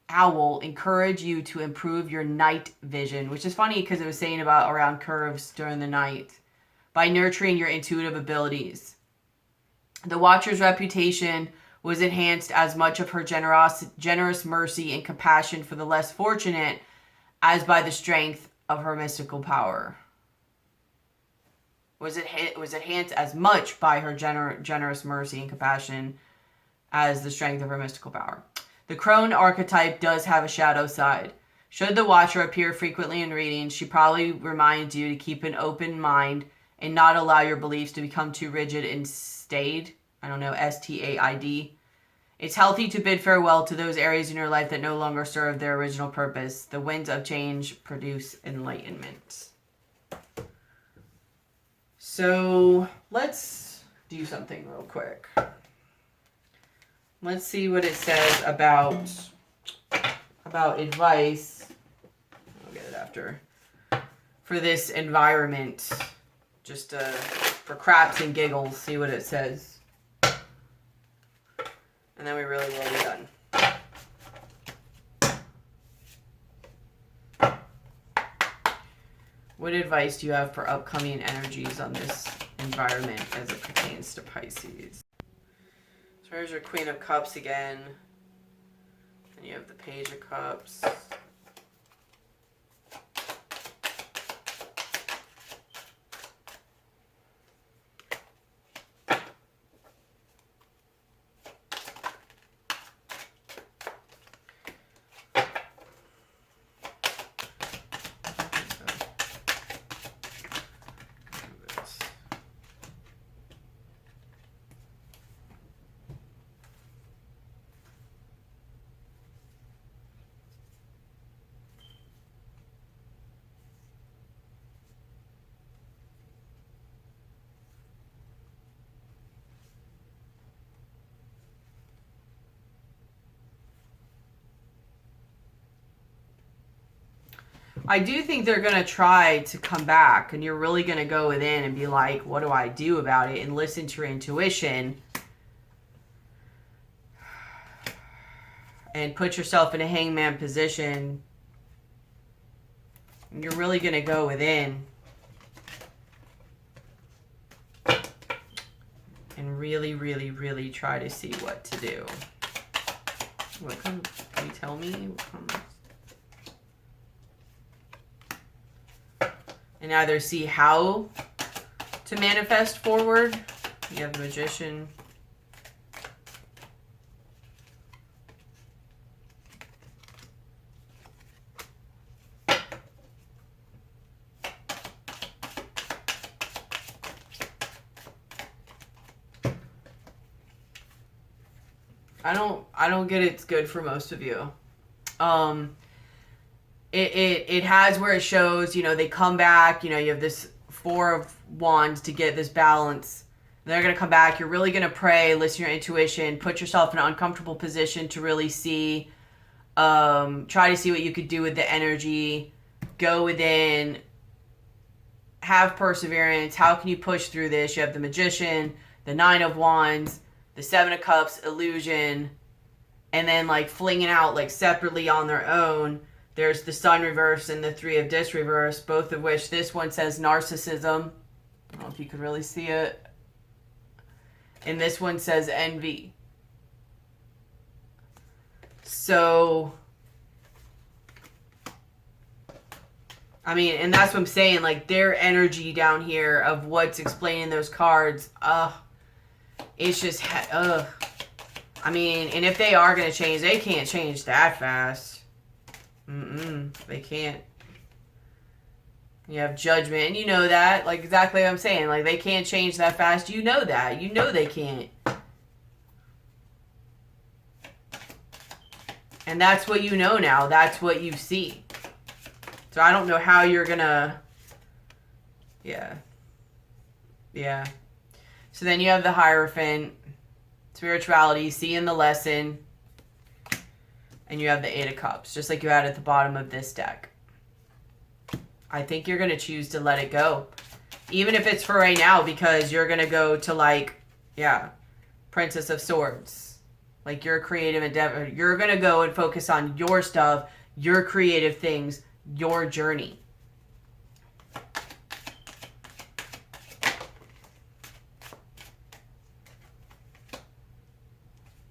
owl encourage you to improve your night vision, which is funny because it was saying about around curves during the night, by nurturing your intuitive abilities. The Watcher's reputation was enhanced as much of her generous mercy and compassion for the less fortunate as by the strength of her mystical power. Was enhanced as much by her generous mercy and compassion as the strength of her mystical power. The crone archetype does have a shadow side. Should the Watcher appear frequently in readings, she probably reminds you to keep an open mind and not allow your beliefs to become too rigid and staid. I don't know, S-T-A-I-D. It's healthy to bid farewell to those areas in your life that no longer serve their original purpose. The winds of change produce enlightenment. So let's do something real quick. Let's see what it says about advice. I'll get it after. For this environment. Just for craps and giggles. See what it says. And then we really will be done. What advice do you have for upcoming energies on this environment as it pertains to Pisces? So here's your Queen of Cups again. And you have the Page of Cups. I do think they're going to try to come back, and you're really going to go within and be like, what do I do about it? And listen to your intuition and put yourself in a hangman position. And you're really going to go within and really, really, really try to see what to do. Can you tell me what comes? And either see how to manifest forward. You have the Magician. I don't get it's good for most of you. It has where it shows, you know, they come back, you know, you have this Four of Wands to get this balance. They're going to come back. You're really going to pray, listen to your intuition, put yourself in an uncomfortable position to really see, try to see what you could do with the energy, go within, have perseverance. How can you push through this? You have the Magician, the Nine of Wands, the Seven of Cups, Illusion, and then like flinging out like separately on their own. There's the Sun reverse and the Three of Discs reverse, both of which this one says narcissism. I don't know if you can really see it. And this one says envy. So, I mean, and that's what I'm saying, like, their energy down here of what's explaining those cards, it's just, I mean, and if they are going to change, they can't change that fast. They can't. You have Judgment, and you know that, like, exactly what I'm saying, like, they can't change that fast, you know that, you know they can't. And that's what you know now, that's what you see. So I don't know how you're gonna, yeah. So then you have the Hierophant, spirituality, seeing the lesson, and you have the Eight of Cups, just like you had at the bottom of this deck. I think you're going to choose to let it go. Even if it's for right now, because you're going to go to, like, yeah, Princess of Swords. Like, your creative endeavor. You're going to go and focus on your stuff, your creative things, your journey.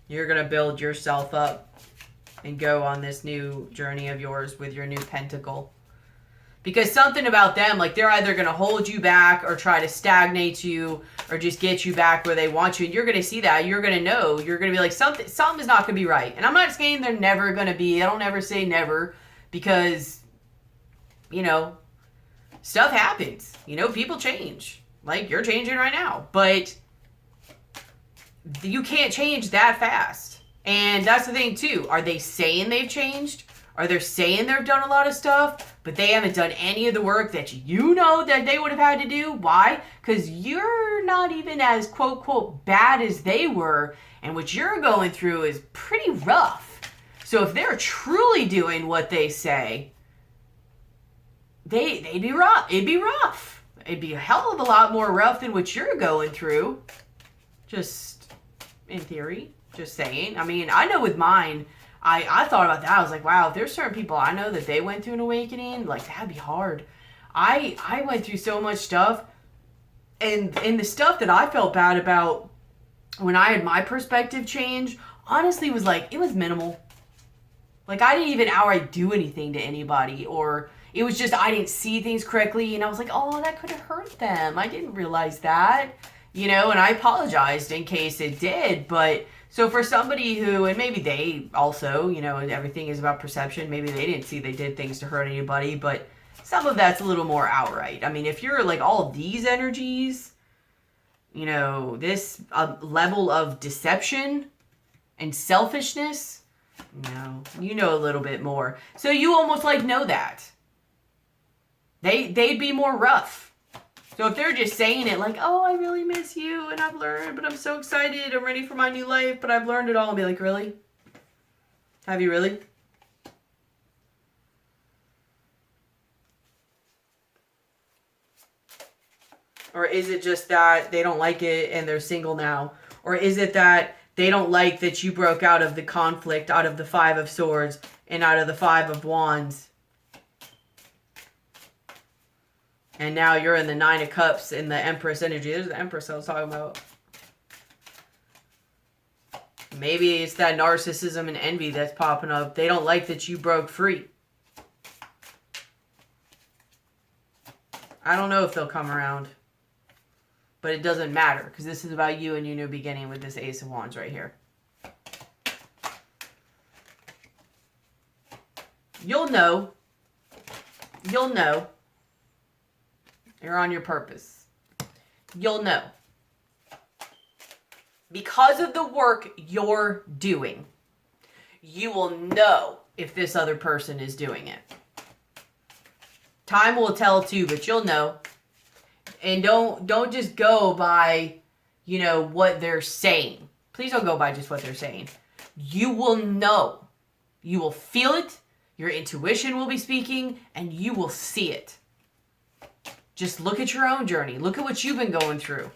You're going to build yourself up and go on this new journey of yours with your new pentacle. Because something about them, like, they're either going to hold you back or try to stagnate you or just get you back where they want you. And you're going to see that. You're going to know. You're going to be like, something is not going to be right. And I'm not saying they're never going to be. I don't ever say never because, you know, stuff happens. You know, people change. Like, you're changing right now. But you can't change that fast. And that's the thing, too. Are they saying they've changed? Are they saying they've done a lot of stuff, but they haven't done any of the work that you know that they would have had to do? Why? Because you're not even as quote-quote bad as they were, and what you're going through is pretty rough. So if they're truly doing what they say, they'd be rough. It'd be rough. It'd be a hell of a lot more rough than what you're going through. Just in theory. Just saying. I mean, I know with mine, I thought about that. I was like, wow, if there's certain people I know that they went through an awakening, like, that'd be hard. I went through so much stuff, and the stuff that I felt bad about when I had my perspective change, honestly, was like, it was minimal. Like, I didn't even outright do anything to anybody, or it was just I didn't see things correctly, and I was like, oh, that could have hurt them. I didn't realize that, you know, and I apologized in case it did, but... So for somebody who, and maybe they also, you know, everything is about perception. Maybe they didn't see they did things to hurt anybody, but some of that's a little more outright. I mean, if you're like all of these energies, you know, this level of deception and selfishness, you know a little bit more. So you almost like know that. They'd be more rough. So if they're just saying it like, oh, I really miss you and I've learned, but I'm so excited, I'm ready for my new life, but I've learned it all, and be like, really? Have you really? Or is it just that they don't like it and they're single now? Or is it that they don't like that you broke out of the conflict, out of the Five of Swords and out of the Five of Wands? And now you're in the Nine of Cups in the Empress energy. There's the Empress I was talking about. Maybe it's that narcissism and envy that's popping up. They don't like that you broke free. I don't know if they'll come around. But it doesn't matter, because this is about you and your new beginning with this Ace of Wands right here. You'll know. You'll know. You're on your purpose. You'll know. Because of the work you're doing, you will know if this other person is doing it. Time will tell too, but you'll know. And don't just go by, you know, what they're saying. Please don't go by just what they're saying. You will know. You will feel it. Your intuition will be speaking, and you will see it. Just look at your own journey. Look at what you've been going through.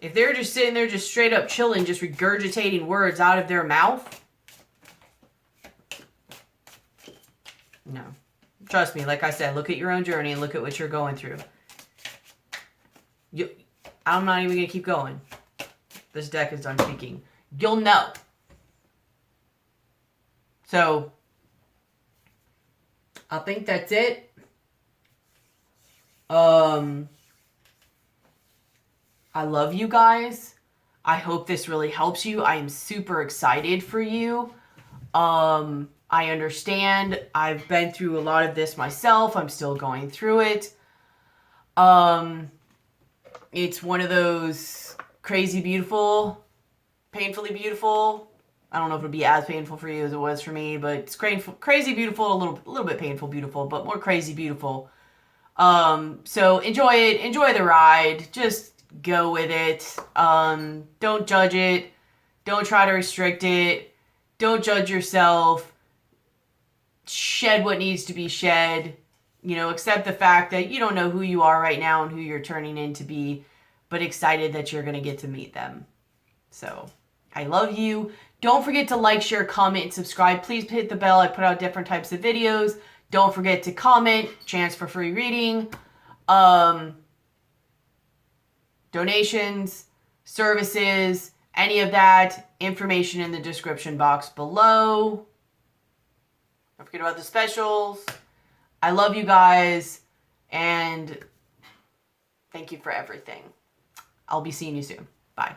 If they're just sitting there just straight up chilling, just regurgitating words out of their mouth, No. Trust me, like I said, look at your own journey and look at what you're going through. I'm not even going to keep going. This deck is done speaking. You'll know. So, I think that's it. I love you guys. I hope this really helps you. I am super excited for you. I understand. I've been through a lot of this myself. I'm still going through it. It's one of those crazy beautiful, painfully beautiful. I don't know if it'll be as painful for you as it was for me, but it's crazy beautiful, a little bit painful beautiful, but more crazy beautiful. So enjoy it. Enjoy the ride. Just go with it. Don't judge it. Don't try to restrict it. Don't judge yourself. Shed what needs to be shed. You know, accept the fact that you don't know who you are right now and who you're turning in to be, but excited that you're going to get to meet them. So, I love you. Don't forget to like, share, comment, and subscribe. Please hit the bell. I put out different types of videos. Don't forget to comment. Chance for free reading. Donations, services, any of that. Information in the description box below. Don't forget about the specials. I love you guys. And thank you for everything. I'll be seeing you soon. Bye.